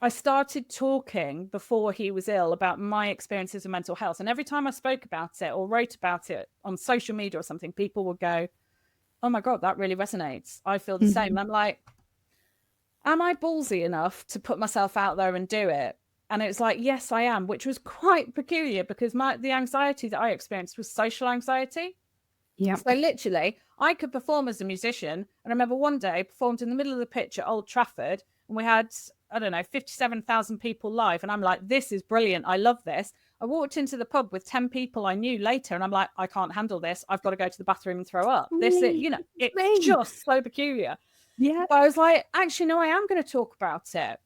I started talking before he was ill about my experiences of mental health. And every time I spoke about it or wrote about it on social media or something, people would go, oh my God, that really resonates. I feel the same. And I'm like, am I ballsy enough to put myself out there and do it? And it's like, yes, I am, which was quite peculiar, because the anxiety that I experienced was social anxiety. Yeah. So literally, I could perform as a musician. And I remember one day I performed in the middle of the pitch at Old Trafford, and we had, 57,000 people live. And I'm like, this is brilliant. I love this. I walked into the pub with 10 people I knew later, and I'm like, I can't handle this. I've got to go to the bathroom and throw up. It's just so peculiar. Yeah. But I was like, actually, no, I am going to talk about it.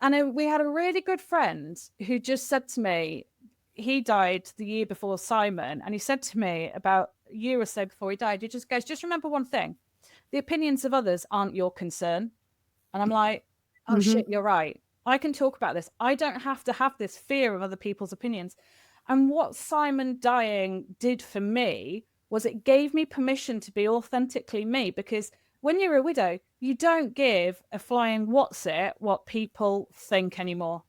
And we had a really good friend who just said to me, he died the year before Simon. And he said to me about a year or so before he died, he just goes, just remember one thing. The opinions of others aren't your concern. And I'm like, oh, shit, you're right. I can talk about this. I don't have to have this fear of other people's opinions. And what Simon dying did for me was it gave me permission to be authentically me, because when you're a widow, you don't give a flying what's it what people think anymore.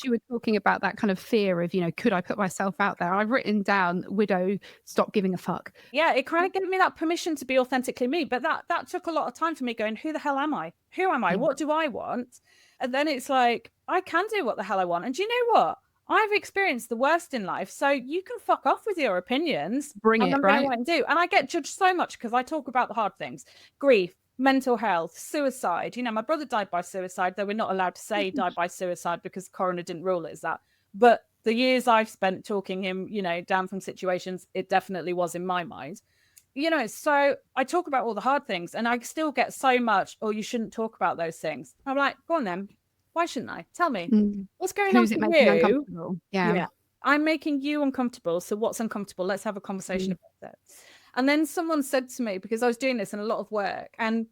You were talking about that kind of fear of, could I put myself out there? I've written down widow, stop giving a fuck. Yeah, it kind of gave me that permission to be authentically me. But that took a lot of time for me going, who the hell am I? Who am I? Yeah. What do I want? And then it's like, I can do what the hell I want. And do you know what? I've experienced the worst in life. So you can fuck off with your opinions. Bring it, right? And do. And I get judged so much because I talk about the hard things. Grief, mental health, suicide. My brother died by suicide, though we're not allowed to say died by suicide because coroner didn't rule it as that. But the years I've spent talking him, down from situations, it definitely was in my mind. So I talk about all the hard things and I still get so much, you shouldn't talk about those things. I'm like, go on then. Why shouldn't I? Tell me. What's going on for you? Uncomfortable? Yeah. I'm making you uncomfortable. So what's uncomfortable? Let's have a conversation about it. And then someone said to me, because I was doing this in a lot of work, and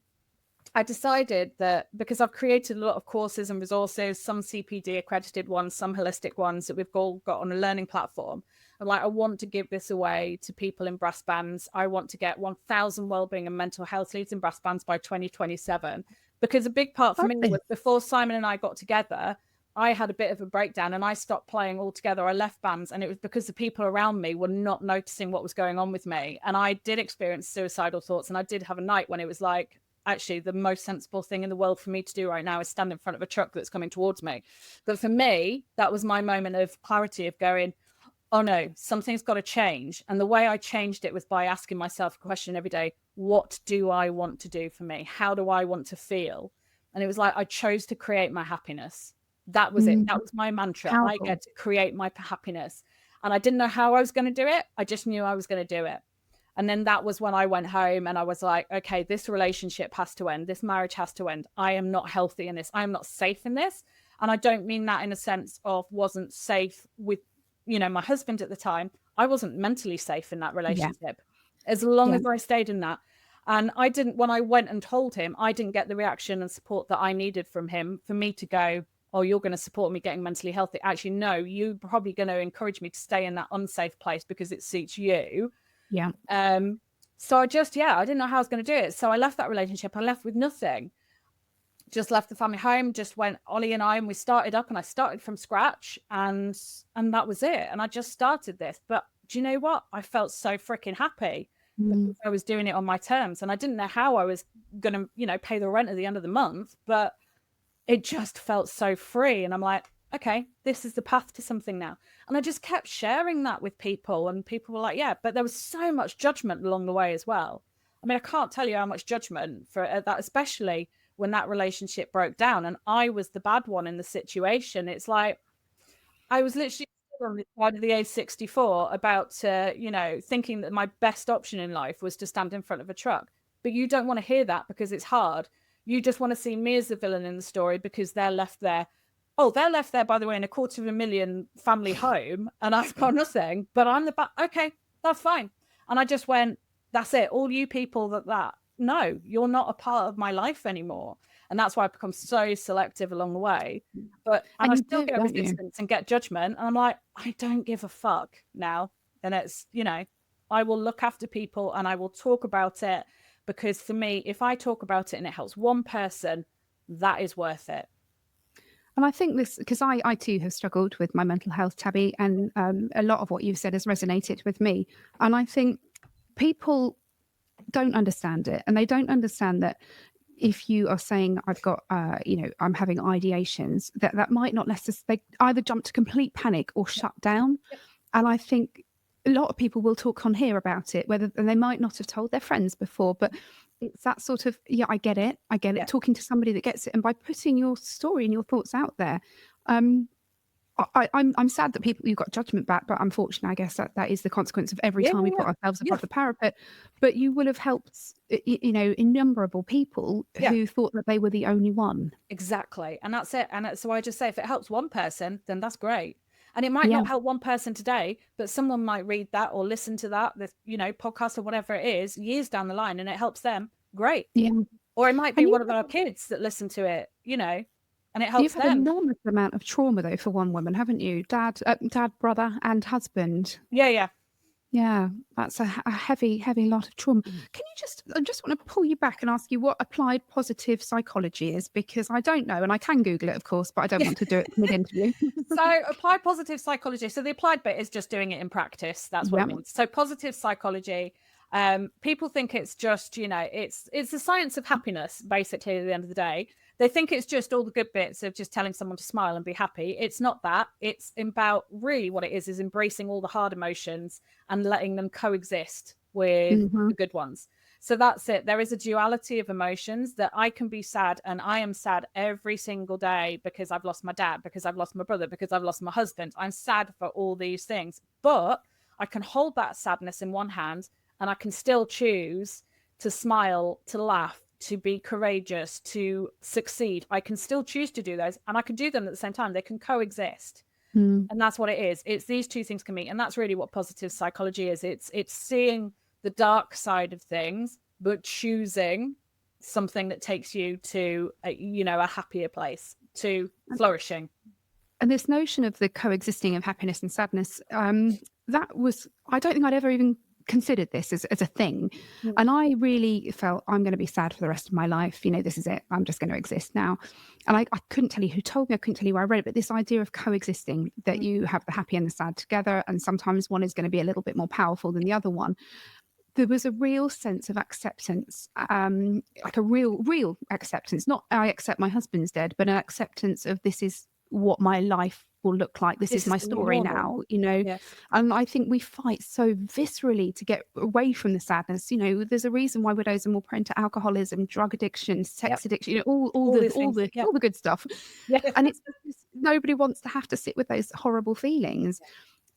I decided that because I've created a lot of courses and resources, some CPD accredited ones, some holistic ones that we've all got on a learning platform. I'm like, I want to give this away to people in brass bands. I want to get 1,000 wellbeing and mental health leads in brass bands by 2027. Because a big part for me was before Simon and I got together, I had a bit of a breakdown and I stopped playing altogether. I left bands, and it was because the people around me were not noticing what was going on with me. And I did experience suicidal thoughts, and I did have a night when it was like, actually, the most sensible thing in the world for me to do right now is stand in front of a truck that's coming towards me. But for me, that was my moment of clarity of going, oh no, something's got to change. And the way I changed it was by asking myself a question every day: what do I want to do for me? How do I want to feel? And it was like, I chose to create my happiness. That was it. That was my mantra. Powerful. I get to create my happiness. And I didn't know how I was going to do it. I just knew I was going to do it. And then that was when I went home and I was like, okay, this relationship has to end. This marriage has to end. I am not healthy in this. I am not safe in this. And I don't mean that in a sense of wasn't safe with, my husband at the time. I wasn't mentally safe in that relationship as long as I stayed in that. And I didn't, when I went and told him, I didn't get the reaction and support that I needed from him for me to go, oh, you're going to support me getting mentally healthy. Actually, no, you're probably going to encourage me to stay in that unsafe place because it suits you. Yeah. So I didn't know how I was going to do it. So I left that relationship. I left with nothing. Just left the family home, just went Ollie and we started up, and I started from scratch, and that was it. And I just started this. But do you know what? I felt so freaking happy because I was doing it on my terms, and I didn't know how I was going to, pay the rent at the end of the month, but it just felt so free. And I'm like, okay, this is the path to something now. And I just kept sharing that with people, and people were like, yeah, but there was so much judgment along the way as well. I mean, I can't tell you how much judgment for that, especially when that relationship broke down and I was the bad one in the situation. It's like, I was literally on the side of the A64 about, thinking that my best option in life was to stand in front of a truck. But you don't want to hear that because it's hard. You just want to see me as the villain in the story because they're left there. Oh, they're left there, by the way, in a $250,000 family home, and I've got nothing, but I'm the okay, that's fine. And I just went, that's it. All you people no, you're not a part of my life anymore. And that's why I've become so selective along the way. But I still get resistance and get judgment. And I'm like, I don't give a fuck now. And it's, I will look after people and I will talk about it, because for me, if I talk about it and it helps one person, that is worth it. And I think this, because I too have struggled with my mental health, Tabby, and a lot of what you've said has resonated with me. And I think people don't understand it, and they don't understand that if you are saying I've got I'm having ideations, that might not necessarily, they either jump to complete panic or shut down. And I think a lot of people will talk on here about it, and they might not have told their friends before, but it's that sort of, I get it, talking to somebody that gets it. And by putting your story and your thoughts out there, I'm sad that you've got judgment back, but unfortunately, I guess that is the consequence of every time we put ourselves above the parapet. But you will have helped, innumerable people who thought that they were the only one. Exactly. And that's it. And so I just say, if it helps one person, then that's great. And it might not help one person today, but someone might read that or listen to that, podcast or whatever it is, years down the line, and it helps them. Great. Yeah. Or it might be one of our kids that listen to it, and it helps You've had them. an enormous amount of trauma, though, for one woman, haven't you? Dad, brother, and husband. Yeah. Yeah, that's a heavy lot of trauma. I just want to pull you back and ask you what applied positive psychology is, because I don't know, and I can Google it, of course, but I don't want to do it mid-interview. So applied positive psychology. So the applied bit is just doing it in practice. That's what Yeah. it means. So positive psychology, people think it's just, it's the science of happiness, basically, at the end of the day. They think it's just all the good bits of just telling someone to smile and be happy. It's not that. It's about really what it is embracing all the hard emotions and letting them coexist with the good ones. So that's it. There is a duality of emotions that I can be sad, and I am sad every single day because I've lost my dad, because I've lost my brother, because I've lost my husband. I'm sad for all these things, but I can hold that sadness in one hand and I can still choose to smile, to laugh, to be courageous, to succeed. I can still choose to do those, and I can do them at the same time. They can coexist. And that's what it is. It's these two things can meet. And that's really what positive psychology is. It's seeing the dark side of things, but choosing something that takes you to a happier place, to flourishing. And this notion of the coexisting of happiness and sadness, that was, I don't think I'd ever even considered this as a thing. And I really felt, I'm going to be sad for the rest of my life. This is it. I'm just going to exist now. And I couldn't tell you who told me, I couldn't tell you where I read it, but this idea of coexisting, that you have the happy and the sad together, and sometimes one is going to be a little bit more powerful than the other one. There was a real sense of acceptance, like a real acceptance. Not I accept my husband's dead, but an acceptance of this is what my life will look like. This is my story now, Yes. And I think we fight so viscerally to get away from the sadness. There's a reason why widows are more prone to alcoholism, drug addiction, sex addiction, all the good stuff. Yeah. And it's nobody wants to have to sit with those horrible feelings.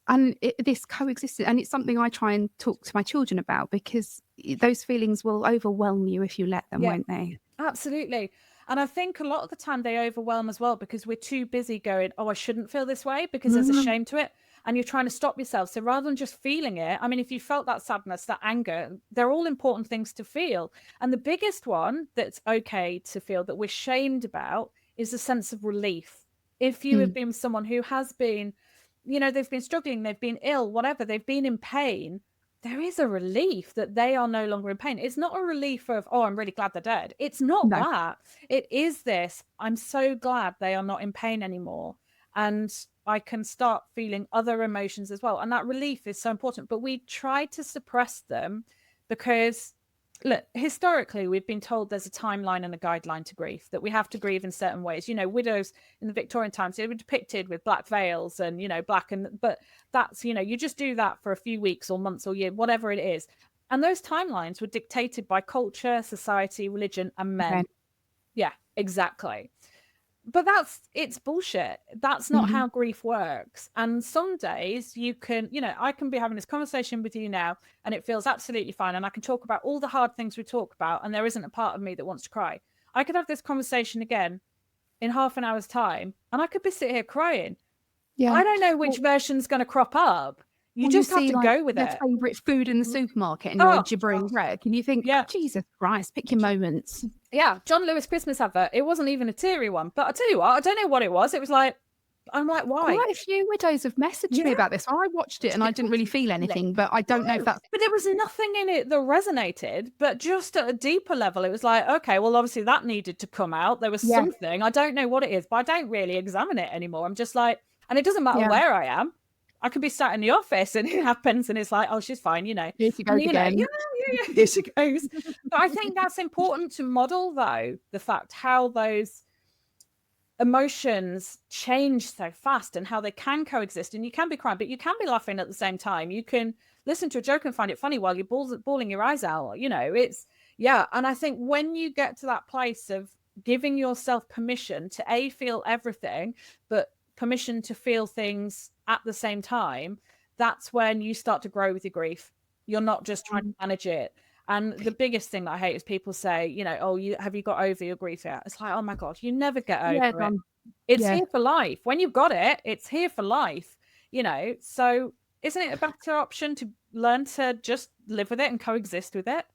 And this coexistence, and it's something I try and talk to my children about, because those feelings will overwhelm you if you let them, won't they? Absolutely. And I think a lot of the time they overwhelm as well, because we're too busy going, oh, I shouldn't feel this way, because there's a shame to it. And you're trying to stop yourself. So rather than just feeling it, I mean, if you felt that sadness, that anger, they're all important things to feel. And the biggest one that's okay to feel that we're shamed about is a sense of relief. If you have been someone who has been, they've been struggling, they've been ill, whatever, they've been in pain, there is a relief that they are no longer in pain. It's not a relief of, oh, I'm really glad they're dead. It's not that. It is this, I'm so glad they are not in pain anymore. And I can start feeling other emotions as well. And that relief is so important. But we try to suppress them because, look, historically, we've been told there's a timeline and a guideline to grief, that we have to grieve in certain ways. Widows in the Victorian times, they were depicted with black veils and, but that's, you just do that for a few weeks or months or year, whatever it is. And those timelines were dictated by culture, society, religion, and men. Okay. Yeah, exactly. But it's bullshit. That's not how grief works. And some days you can, I can be having this conversation with you now and it feels absolutely fine. And I can talk about all the hard things we talk about. And there isn't a part of me that wants to cry. I could have this conversation again in half an hour's time and I could be sitting here crying. Yeah. I don't know which version's going to crop up. You just have to go with it. Favourite food in the supermarket and you're gibbering red. And you think, Jesus Christ, pick your moments. Yeah, John Lewis Christmas advert. It wasn't even a teary one. But I tell you what, I don't know what it was. It was like, I'm like, why? Quite a few widows have messaged me about this. I watched it and I didn't really feel anything, but I don't know if that's... But there was nothing in it that resonated. But just at a deeper level, it was like, okay, well, obviously that needed to come out. There was something. I don't know what it is, but I don't really examine it anymore. I'm just like, and it doesn't matter where I am. I could be sat in the office and it happens and it's like, oh, she's fine, Here she goes again. Here she goes. But I think that's important to model, though, the fact how those emotions change so fast and how they can coexist. And you can be crying, but you can be laughing at the same time. You can listen to a joke and find it funny while you're bawling your eyes out. It's, And I think when you get to that place of giving yourself permission to feel everything, but permission to feel things at the same time, that's when you start to grow with your grief. You're not just trying to manage it. And the biggest thing that I hate is people say, have you got over your grief yet? It's like, oh my God, you never get over it. It's here for life. When you've got it, it's here for life, So isn't it a better option to learn to just live with it and coexist with it?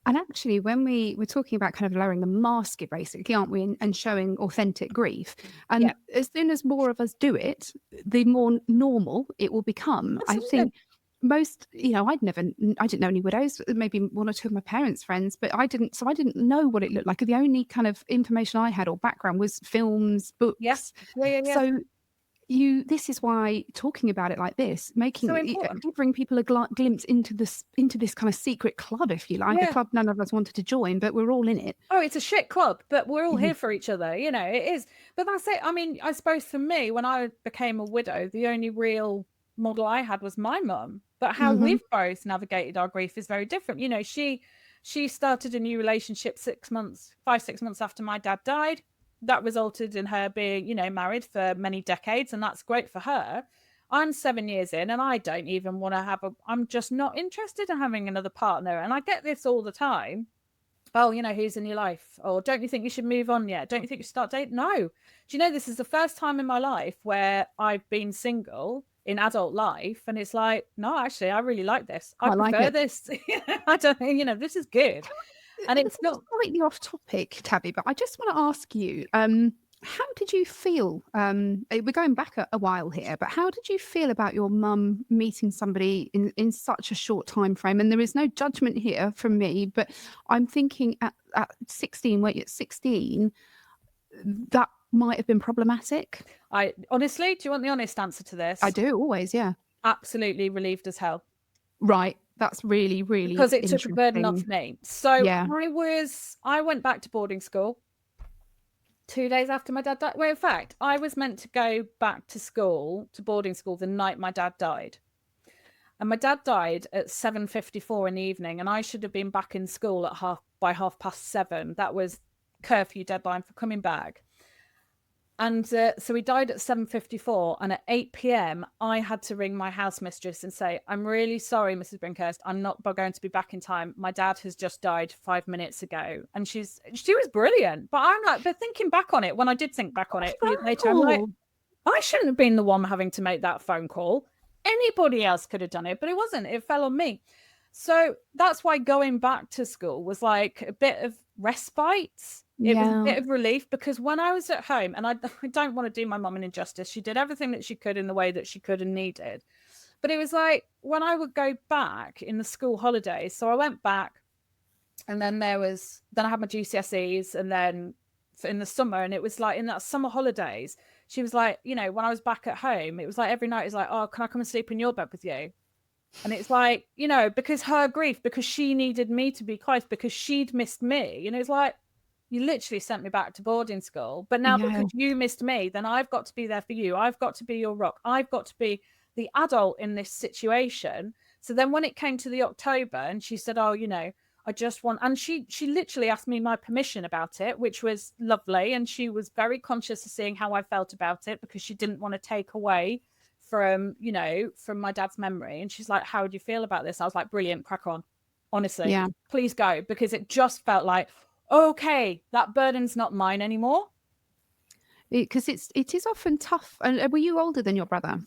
And actually, when we're talking about kind of lowering the mask, basically, aren't we, and showing authentic grief? And as soon as more of us do it, the more normal it will become. Absolutely. I think most, I didn't know any widows, maybe one or two of my parents' friends, but I didn't know what it looked like. The only kind of information I had or background was films, books. Yeah. So this is why talking about it like this, So important. giving people a glimpse into this kind of secret club, if you like, a club none of us wanted to join, but we're all in it. Oh, it's a shit club, but we're all here for each other. It is. But that's it. I mean, I suppose for me, when I became a widow, the only real model I had was my mum. But how we've both navigated our grief is very different. She started a new relationship 6 months after my dad died. That resulted in her being, married for many decades, and that's great for her. I'm 7 years in, and I don't even want to I'm just not interested in having another partner. And I get this all the time. Oh, who's in your life? Or don't you think you should move on yet? Don't you think you should start dating? No. Do you know, this is the first time in my life where I've been single in adult life, and it's like, no, actually, I really like this. I prefer this. I don't think, this is good. And it's not slightly off topic, Tabby, but I just want to ask you, how did you feel? We're going back a while here, but how did you feel about your mum meeting somebody in such a short time frame? And there is no judgment here from me, but I'm thinking at 16, at 16, that might have been problematic. Honestly, do you want the honest answer to this? I do, always, yeah. Absolutely relieved as hell. Right. That's really, really because it took a burden off me. So yeah. I went back to boarding school 2 days after my dad died. Well, in fact, I was meant to go back to boarding school the night my dad died. And my dad died at 7:54 in the evening, and I should have been back in school by 7:30. That was curfew deadline for coming back. And so he died at 7:54, and at 8 p.m. I had to ring my house mistress and say, I'm really sorry, Mrs. Brinkhurst, I'm not going to be back in time. My dad has just died 5 minutes ago. And she was brilliant. But I'm like, but thinking back on it, when I did think back on it later, I'm like, I shouldn't have been the one having to make that phone call. Anybody else could have done it, but it wasn't. It fell on me. So that's why going back to school was like a bit of respite. It was a bit of relief, because when I was at home, and I don't want to do my mum an injustice, she did everything that she could in the way that she could and needed. But it was like when I would go back in the school holidays. So I went back, and then I had my GCSEs, and then in the summer, and it was like in that summer holidays, she was like, when I was back at home, it was like every night, it's like, oh, can I come and sleep in your bed with you? And it's like, because her grief, because she needed me to be close, because she'd missed me. It's like, you literally sent me back to boarding school, but now because you missed me, then I've got to be there for you. I've got to be your rock. I've got to be the adult in this situation. So then when it came to the October, and she said, oh, I just want, and she literally asked me my permission about it, which was lovely. And she was very conscious of seeing how I felt about it, because she didn't want to take away from my dad's memory. And she's like, how do you feel about this? I was like, brilliant, crack on. Honestly, please go, because it just felt like, okay, that burden's not mine anymore. Because it is often tough. And were you older than your brother?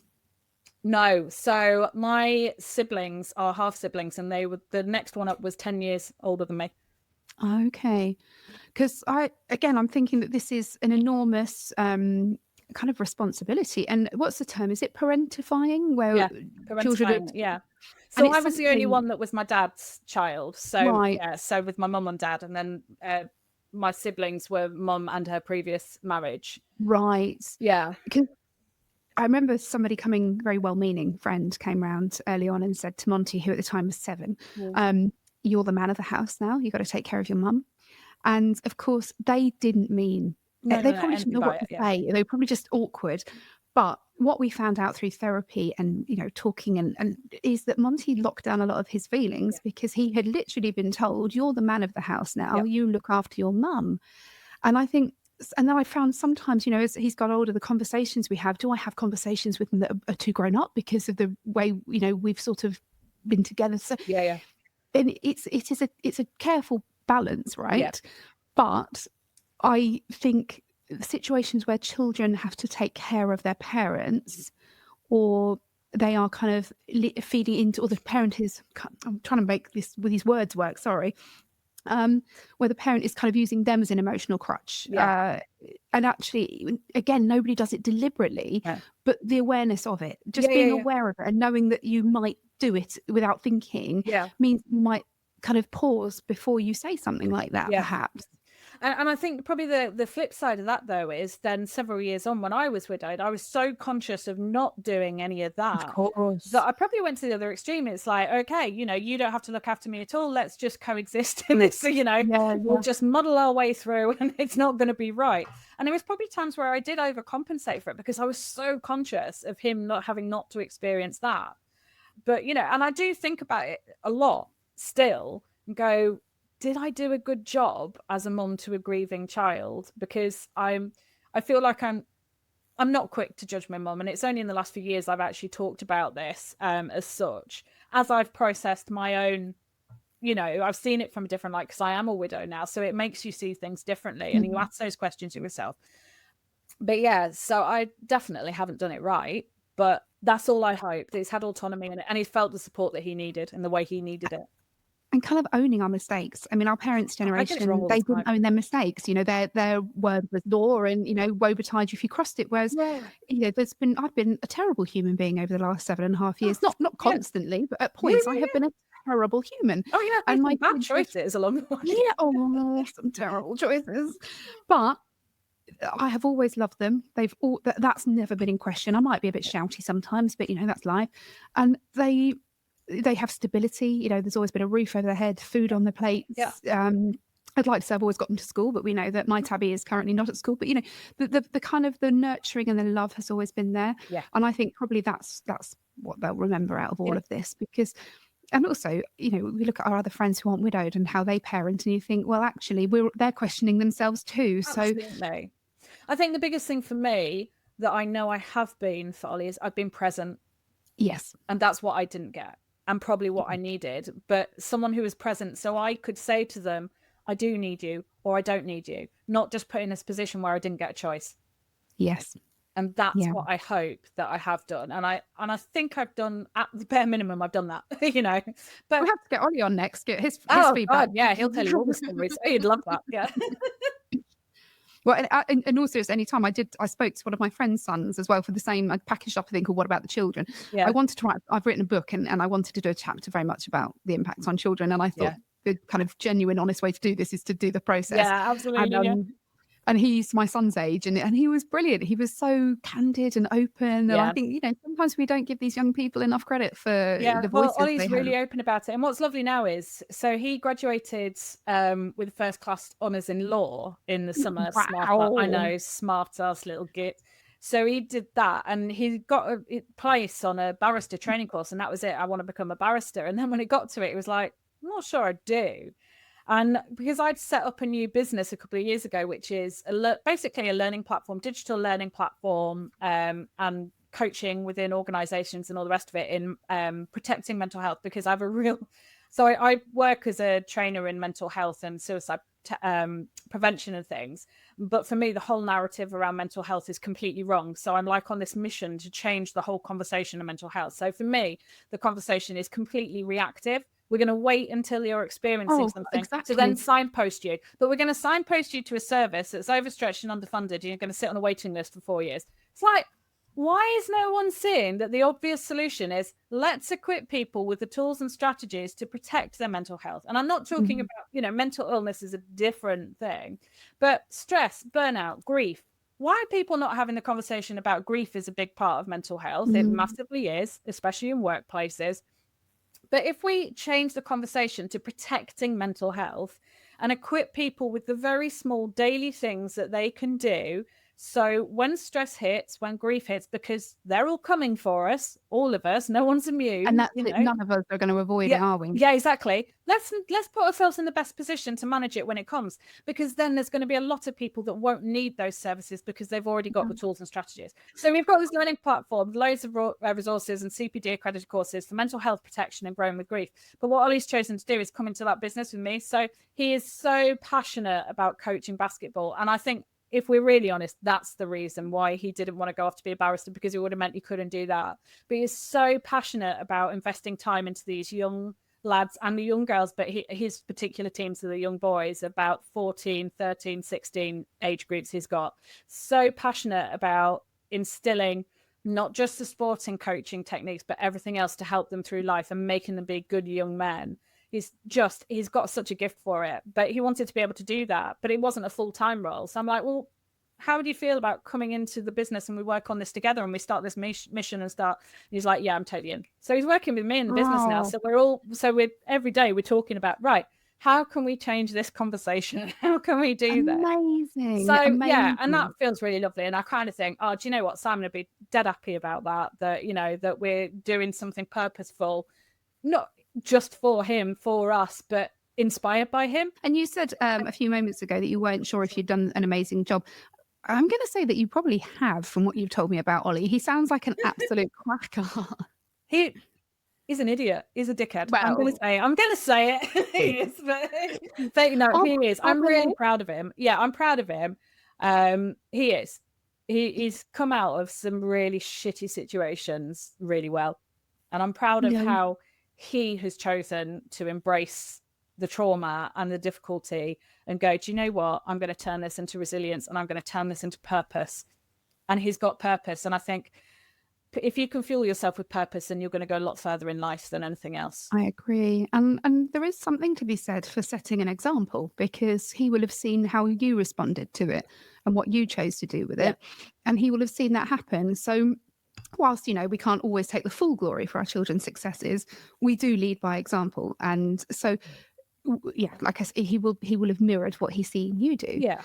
No. So my siblings are half siblings, and the next one up was 10 years older than me. Okay. Because I'm thinking that this is an enormous kind of responsibility. And what's the term? Is it parentifying? Where children So I was the only one that was my dad's child. So so with my mum and dad, and then my siblings were mum and her previous marriage. Right. Yeah. Because I remember somebody coming, very well-meaning friend came round early on and said to Monty, who at the time was 7, you're the man of the house now. You've got to take care of your mum. And of course, they didn't mean they probably didn't know what to say. They were probably just awkward. But what we found out through therapy and talking and is that Monty locked down a lot of his feelings because he had literally been told, you're the man of the house now. You look after your mum. And I think, and then I found sometimes, as he's got older, the conversations we have, do I have conversations with him that are too grown up because of the way we've sort of been together? So and it's a careful balance, right? But I think situations where children have to take care of their parents, or they are kind of feeding into, or the parent is, I'm trying to make this with these words work, sorry, where the parent is kind of using them as an emotional crutch. And actually, again, nobody does it deliberately, but the awareness of it, just being aware of it and knowing that you might do it without thinking means you might kind of pause before you say something like that, perhaps. And I think probably the flip side of that, though, is then several years on when I was widowed, I was so conscious of not doing any of that. Of course. That I probably went to the other extreme. It's like, okay, you know, you don't have to look after me at all. Let's just coexist in this, you know, we'll just muddle our way through and it's not going to be right. And there was probably times where I did overcompensate for it because I was so conscious of him not having not to experience that. But, you know, and I do think about it a lot still and go, did I do a good job as a mum to a grieving child? Because I feel like I'm not quick to judge my mum, and it's only in the last few years I've actually talked about this as such, as I've processed my own, you know, I've seen it from a different light because I am a widow now, so it makes you see things differently and you ask those questions to yourself. But yeah, so I definitely haven't done it right, but that's all I hope. He's had autonomy in it and he's felt the support that he needed and the way he needed it. And kind of owning our mistakes. I mean, our parents' generation, they didn't own their mistakes. You know, their word was law, and, you know, woe betide you if you crossed it. Whereas, you know, I've been a terrible human being over the last 7.5 years. Not constantly, but at points I have been a terrible human. Oh yeah, and my bad choices along the way. Yeah, some terrible choices. But I have always loved them. That's never been in question. I might be a bit shouty sometimes, but, you know, that's life. And they have stability. You know, there's always been a roof over their head, food on their plates. I'd like to say I've always got them to school, but we know that my Tabby is currently not at school. But, you know, the kind of the nurturing and the love has always been there. And I think probably that's what they'll remember out of all of this, because, and also, you know, we look at our other friends who aren't widowed and how they parent, and you think, well, actually, they're questioning themselves too. Absolutely. So I think the biggest thing for me that I know I have been for Ollie is I've been present. Yes. And that's what I didn't get. And probably what I needed, but someone who was present so I could say to them, I do need you or I don't need you, not just put in this position where I didn't get a choice. Yes. And that's what I hope that I have done. And I think I've done, at the bare minimum, I've done that, you know. But we'll have to get Ollie on next, get his feedback. God, yeah, he'll tell you all the stories. He'd love that, yeah. Well, and also at any time I spoke to one of my friend's sons as well for the same, I packaged up a thing called What About the Children? I wanted to write, I've written a book and I wanted to do a chapter very much about the impact on children. And I thought the kind of genuine, honest way to do this is to do the process. Yeah, absolutely. And he's my son's age, and he was brilliant. He was so candid and open. And I think, you know, sometimes we don't give these young people enough credit for the voices. Well, Ollie's really open about it. And what's lovely now is, so he graduated with first class honours in law in the summer. Wow. I know, smart ass little git. So he did that, and he got a place on a barrister training course, and that was it. I want to become a barrister. And then when it got to it, it was like, I'm not sure I do. And because I'd set up a new business a couple of years ago, which is basically a learning platform, digital learning platform, and coaching within organizations and all the rest of it in protecting mental health, because I have I work as a trainer in mental health and suicide prevention and things. But for me, the whole narrative around mental health is completely wrong. So I'm like on this mission to change the whole conversation of mental health. So for me, the conversation is completely reactive. We're going to wait until you're experiencing something to then signpost you. But we're going to signpost you to a service that's overstretched and underfunded, and you're going to sit on a waiting list for 4 years. It's like, why is no one seeing that the obvious solution is let's equip people with the tools and strategies to protect their mental health? And I'm not talking about, you know, mental illness is a different thing, but stress, burnout, grief. Why are people not having the conversation about grief is a big part of mental health? It massively is, especially in workplaces. But if we change the conversation to protecting mental health and equip people with the very small daily things that they can do, so when stress hits, when grief hits, because they're all coming for us, all of us, no one's immune. And that's none of us are going to avoid it, are we? Yeah, exactly. Let's put ourselves in the best position to manage it when it comes, because then there's going to be a lot of people that won't need those services because they've already got the tools and strategies. So we've got this learning platform, loads of resources and CPD accredited courses for mental health protection and growing with grief. But what Ollie's chosen to do is come into that business with me. So he is so passionate about coaching basketball. And I think, if we're really honest, that's the reason why he didn't want to go off to be a barrister, because it would have meant he couldn't do that. But he's so passionate about investing time into these young lads and the young girls, but his particular teams are the young boys, about 14, 13, 16 age groups he's got. So passionate about instilling not just the sporting coaching techniques, but everything else to help them through life and making them be good young men. He's got such a gift for it, but he wanted to be able to do that, but it wasn't a full-time role. So I'm like, well, how do you feel about coming into the business and we work on this together and we start this mission and start? And he's like, yeah, I'm totally in. So he's working with me in the business now. So we're every day we're talking about, right, how can we change this conversation? How can we do that? Amazing. So Amazing. yeah, and that feels really lovely. And I kind of think, oh, do you know what? Simon would be dead happy about that, you know, that we're doing something purposeful, not just for him, for us, but inspired by him. And you said a few moments ago that you weren't sure if you'd done an amazing job. I'm going to say that you probably have, from what you've told me about Ollie. He sounds like an absolute cracker. He's an idiot. He's a dickhead. Well, I'm going to say it. He is, but you know, he is. I'm really proud of him. Yeah, I'm proud of him. He is. He's come out of some really shitty situations really well, and I'm proud of how he has chosen to embrace the trauma and the difficulty and go, do you know what? I'm going to turn this into resilience and I'm going to turn this into purpose. And he's got purpose. And I think if you can fuel yourself with purpose, then you're going to go a lot further in life than anything else. I agree. And there is something to be said for setting an example, because he will have seen how you responded to it and what you chose to do with it. And he will have seen that happen. So whilst, you know, we can't always take the full glory for our children's successes, we do lead by example. And so, yeah, like I said, he will have mirrored what he's seen you do. Yeah.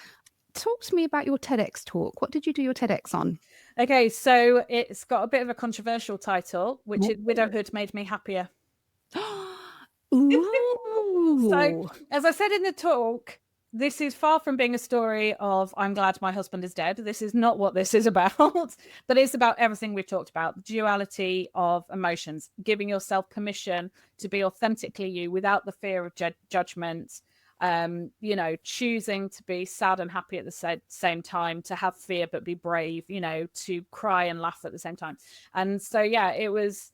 Talk to me about your TEDx talk. What did you do your TEDx on? Okay, so it's got a bit of a controversial title, which is Widowhood Made Me Happier. Ooh. So, as I said in the talk, this is far from being a story of I'm glad my husband is dead. This is not what this is about, but it's about everything we've talked about. The duality of emotions, giving yourself permission to be authentically you without the fear of judgment, you know, choosing to be sad and happy at the same time, to have fear but be brave, you know, to cry and laugh at the same time. And so, yeah, it was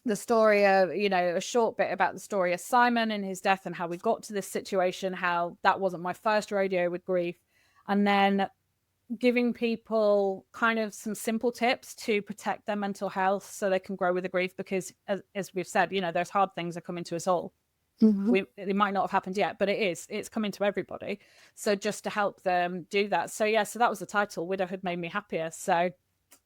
the story of, you know, a short bit about the story of Simon and his death and how we got to this situation, how that wasn't my first rodeo with grief, and then giving people kind of some simple tips to protect their mental health so they can grow with the grief, because as we've said, you know, there's hard things that come into us all. It might not have happened yet, but it's coming to everybody. So just to help them do that. So yeah, so that was the title, Widowhood Made Me Happier. So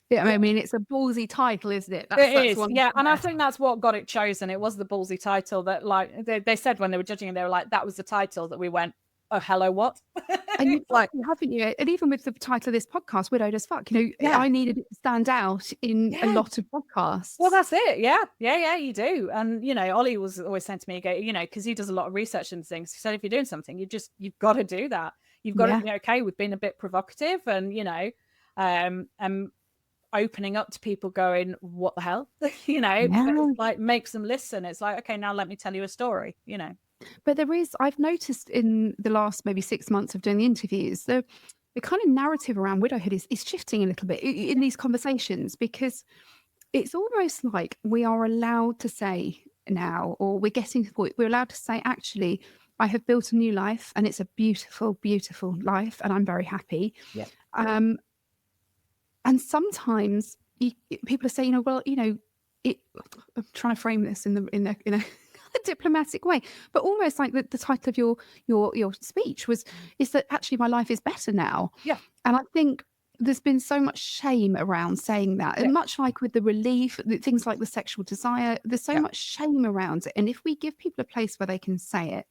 yeah, I mean, it's a ballsy title, isn't it? It is, yeah. And I think that's what got it chosen. It was the ballsy title that, like, they said when they were judging it, they were like, that was the title that we went, oh, hello, what? And you've like, haven't you? And even with the title of this podcast, Widowed as Fuck, you know, I needed it to stand out in a lot of podcasts. Well, that's it. Yeah, you do. And, you know, Ollie was always saying to me, you know, because he does a lot of research and things. He said, if you're doing something, you've got to do that. You've got to be okay with being a bit provocative and, you know, opening up to people going, what the hell? You know, it like makes them listen. It's like, okay, now let me tell you a story, you know. But I've noticed in the last maybe 6 months of doing the interviews, the kind of narrative around widowhood is shifting a little bit in these conversations, because it's almost like we are allowed to say now, or we're getting to the point, we're allowed to say, actually, I have built a new life and it's a beautiful, beautiful life and I'm very happy. Yeah. And sometimes people are saying, well, you know, I'm trying to frame this in a diplomatic way, but almost like the title of your speech is that actually my life is better now. Yeah. And I think there's been so much shame around saying that, and much like with the relief, things like the sexual desire, there's so much shame around it. And if we give people a place where they can say it,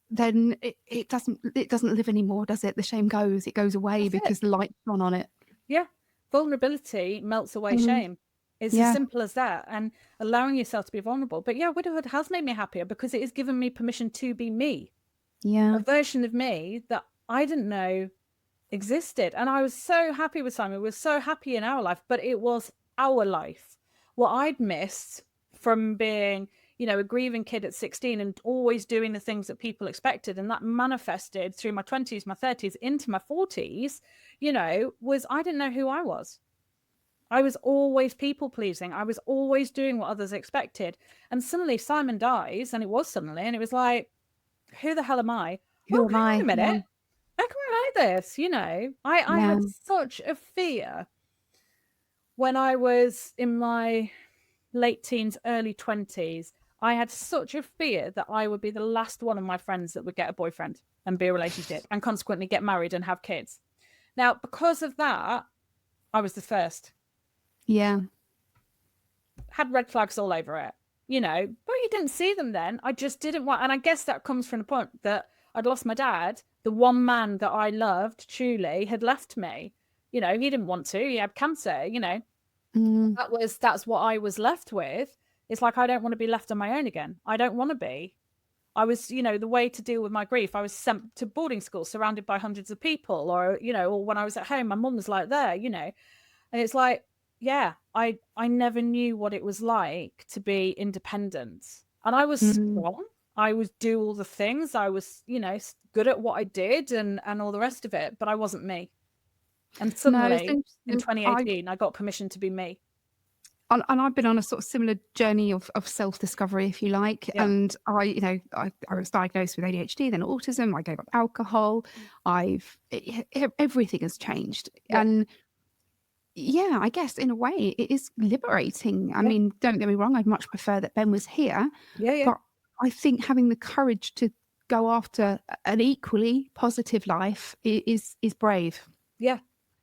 then it doesn't live anymore, does it? The shame goes away. That's because the light's gone on it. Yeah. Vulnerability melts away shame. It's as simple as that. And allowing yourself to be vulnerable. But yeah, widowhood has made me happier because it has given me permission to be me. Yeah. A version of me that I didn't know existed. And I was so happy with Simon. We were so happy in our life, but it was our life. What I'd missed from being, you know, a grieving kid at 16 and always doing the things that people expected. And that manifested through my 20s, my 30s, into my 40s, you know, was I didn't know who I was. I was always people pleasing. I was always doing what others expected. And suddenly Simon dies, and it was suddenly, and it was like, who the hell am I? Who am I? Wait a minute. How can I like this? You know, I had such a fear when I was in my late teens, early 20s, I had such a fear that I would be the last one of my friends that would get a boyfriend and be a relationship and consequently get married and have kids. Now, because of that, I was the first. Yeah. Had red flags all over it, but you didn't see them then. I just didn't want, and I guess that comes from the point that I'd lost my dad. The one man that I loved truly had left me. He didn't want to. He had cancer, That's what I was left with. It's like, I don't want to be left on my own again. I don't want to be. I was, the way to deal with my grief, I was sent to boarding school surrounded by hundreds of people, or when I was at home, my mum was like there, and it's like, yeah, I never knew what it was like to be independent. And I was strong. I would do all the things. I was, good at what I did and all the rest of it, but I wasn't me. And suddenly in 2018, I got permission to be me. And I've been on a sort of similar journey of self-discovery, if you like. Yeah. And I was diagnosed with ADHD, then autism. I gave up alcohol. Everything has changed. Yeah. And yeah, I guess in a way it is liberating. I mean, don't get me wrong. I'd much prefer that Ben was here. Yeah. But I think having the courage to go after an equally positive life is brave. Yeah.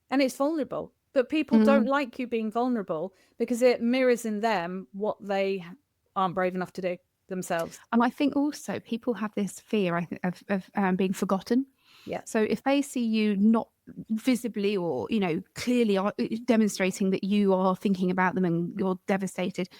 And it's vulnerable. But people don't like you being vulnerable because it mirrors in them what they aren't brave enough to do themselves. And I think also people have this fear of being forgotten. Yeah. So if they see you not visibly or, clearly demonstrating that you are thinking about them and you're devastated,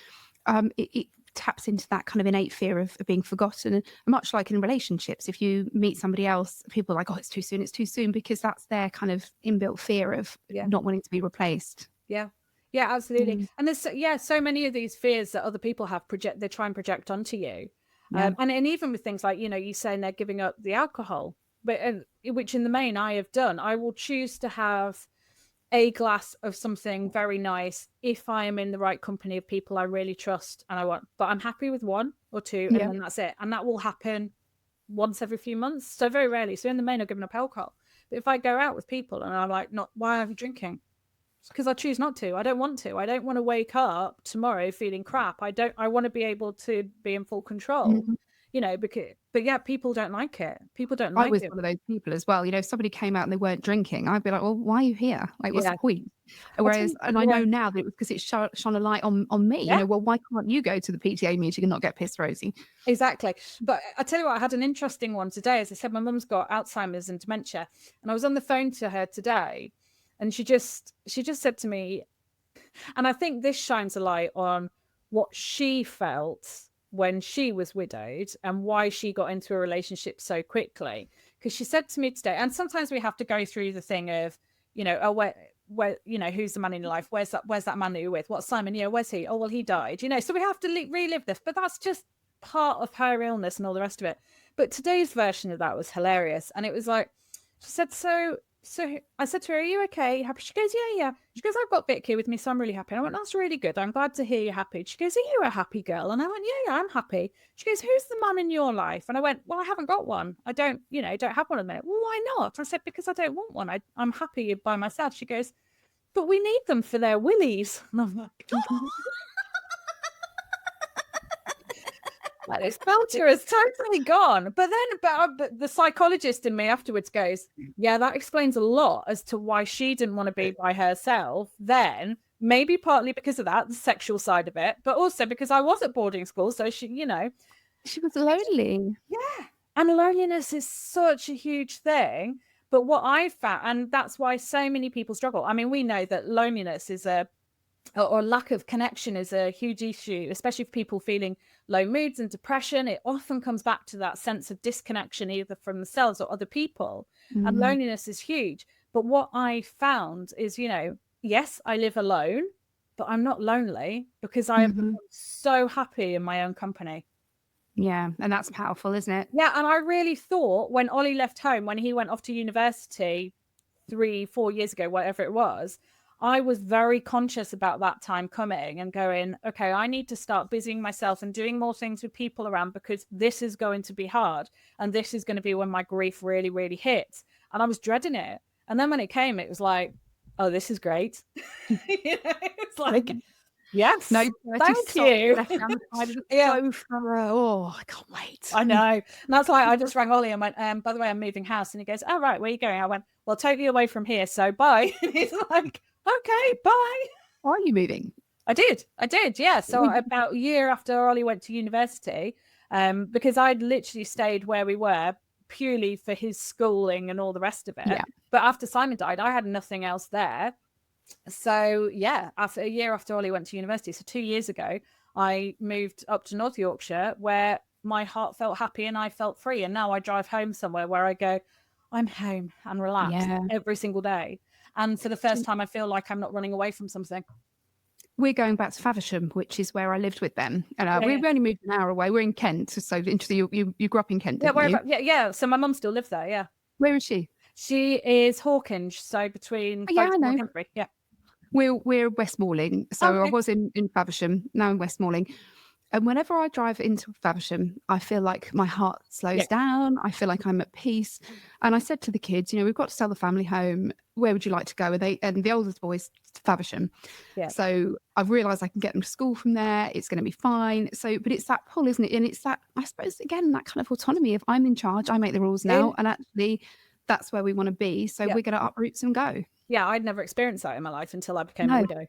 it taps into that kind of innate fear of being forgotten. And much like in relationships, if you meet somebody else, people are like, oh, it's too soon, because that's their kind of inbuilt fear of not wanting to be replaced. Yeah, absolutely. And there's so many of these fears that other people have they try and project onto you. And even with things like, you saying they're giving up the alcohol, but which in the main I have done. I will choose to have a glass of something very nice if I am in the right company of people I really trust and I want, but I'm happy with one or two and then that's it. And that will happen once every few months. So very rarely. So in the main, I've given up alcohol. But if I go out with people and I'm like, why are you drinking? It's because I choose not to. I don't want to. I don't want to wake up tomorrow feeling crap. I want to be able to be in full control. But people don't like it. People don't like it. I was one of those people as well. If somebody came out and they weren't drinking, I'd be like, well, why are you here? Like, what's the point? Whereas, I know now that it was because it shone a light on me. Yeah. Well, why can't you go to the PTA meeting and not get pissed, Rosie? Exactly. But I tell you what, I had an interesting one today. As I said, my mum's got Alzheimer's and dementia. And I was on the phone to her today and she just said to me, and I think this shines a light on what she felt when she was widowed and why she got into a relationship so quickly. Because she said to me today, and sometimes we have to go through the thing of, where who's the man in your life? Where's that man that you're with? What's Simon? Where's he? Oh, well, he died. So we have to relive this, but that's just part of her illness and all the rest of it. But today's version of that was hilarious. And it was like, she said, so I said to her, are you okay? Happy? She goes, yeah. She goes, I've got Vic here with me, so I'm really happy. And I went, that's really good. I'm glad to hear you're happy. She goes, are you a happy girl? And I went, yeah, I'm happy. She goes, who's the man in your life? And I went, well, I haven't got one. I don't have one at the minute. Well, why not? I said, because I don't want one. I'm happy by myself. She goes, but we need them for their willies. And I'm like, like, this filter is totally gone. But the psychologist in me afterwards goes, yeah, that explains a lot as to why she didn't want to be by herself then. Maybe partly because of that, the sexual side of it, but also because I was at boarding school. So she was lonely. Yeah. And loneliness is such a huge thing. But what I found, and that's why so many people struggle. I mean, we know that loneliness is or lack of connection is a huge issue, especially for people feeling low moods and depression. It often comes back to that sense of disconnection, either from themselves or other people. And loneliness is huge. But what I found is, yes, I live alone, but I'm not lonely because I am so happy in my own company. Yeah, and that's powerful, isn't it? Yeah, and I really thought when Ollie left home, when he went off to university 3-4 years ago, whatever it was, I was very conscious about that time coming and going, okay, I need to start busying myself and doing more things with people around because this is going to be hard. And this is going to be when my grief really, really hits. And I was dreading it. And then when it came, it was like, oh, this is great. It's like, yes, No, thank you. Left down the side of the Yeah. sofa. Oh, I can't wait. I know. And that's why I just rang Ollie and went, by the way, I'm moving house. And he goes, oh, right, where are you going? I went, well, totally away from here. So bye. And he's like, okay, bye. Are you moving? I did. Yeah. So about a year after Ollie went to university, because I'd literally stayed where we were purely for his schooling and all the rest of it. Yeah. But after Simon died, I had nothing else there. So yeah, after a year after Ollie went to university, so 2 years ago, I moved up to North Yorkshire where my heart felt happy and I felt free. And now I drive home somewhere where I go, I'm home and relaxed every single day. And for the first time, I feel like I'm not running away from something. We're going back to Faversham, which is where I lived with them. And we only moved an hour away. We're in Kent. So you grew up in Kent, didn't you? Yeah. So my mum still lives there, yeah. Where is she? She is Hawkinge, so between I know. and Henbury. Yeah. We're West Malling. So I was in Faversham, now in West Malling. And whenever I drive into Faversham, I feel like my heart slows down. I feel like I'm at peace. And I said to the kids, we've got to sell the family home. Where would you like to go? And the oldest boy's Faversham. Yeah. So I've realised I can get them to school from there. It's going to be fine. So, but it's that pull, isn't it? And it's that, I suppose, again, that kind of autonomy of I'm in charge. I make the rules now. And actually, that's where we want to be. So we're going to uproot and go. Yeah, I'd never experienced that in my life until I became a widow.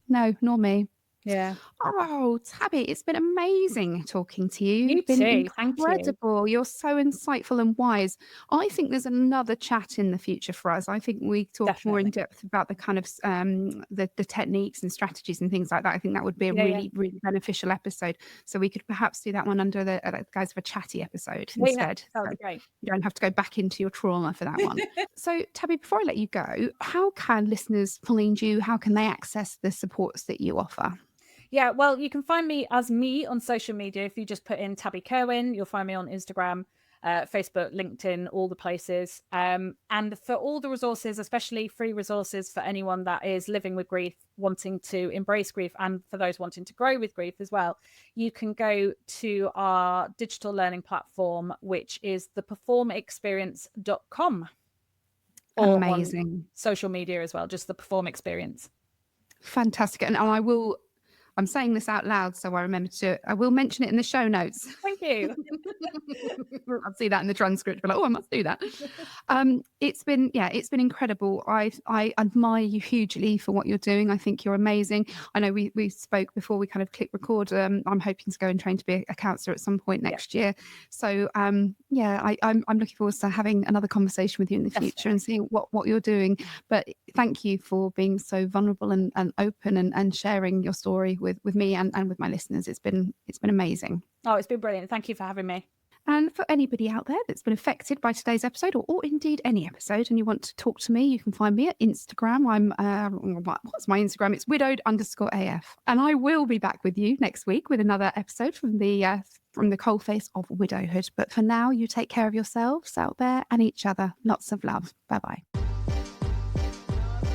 No, nor me. Yeah. Oh, Tabby, it's been amazing talking to you. You You've been too. incredible. You're so insightful and wise. I think there's another chat in the future for us. I think we talk more in depth about the kind of the techniques and strategies and things like that. I think that would be a really beneficial episode. So we could perhaps do that one under the guise of a chatty episode instead. That would be great. You don't have to go back into your trauma for that one. So, Tabby, before I let you go, how can listeners find you? How can they access the supports that you offer? Yeah, well, you can find me as me on social media. If you just put in Tabby Kerwin, you'll find me on Instagram, Facebook, LinkedIn, all the places. And for all the resources, especially free resources for anyone that is living with grief, wanting to embrace grief, and for those wanting to grow with grief as well, you can go to our digital learning platform, which is theperformexperience.com. Amazing. Social media as well, just the Perform Experience. Fantastic. And I'm saying this out loud, so I remember I will mention it in the show notes. Thank you. I'll see that in the transcript. But I must do that. It's been incredible. I admire you hugely for what you're doing. I think you're amazing. I know we spoke before we kind of click record. I'm hoping to go and train to be a counsellor at some point next year. So I'm looking forward to having another conversation with you in the future and seeing what you're doing. But thank you for being so vulnerable and open and sharing your story with me and with my listeners. It's been amazing. Oh, it's been brilliant. Thank you for having me. And for anybody out there that's been affected by today's episode or indeed any episode and you want to talk to me, you can find me at Instagram. What's my Instagram? It's widowed_AF. And I will be back with you next week with another episode from the coalface of widowhood. But for now, you take care of yourselves out there and each other. Lots of love. Bye-bye.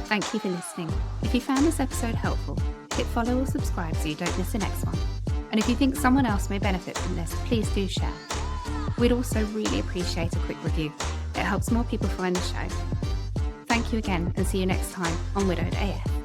Thank you for listening. If you found this episode helpful, hit follow or subscribe so you don't miss the next one. And if you think someone else may benefit from this, please do share. We'd also really appreciate a quick review. It helps more people find the show. Thank you again and see you next time on Widowed AF.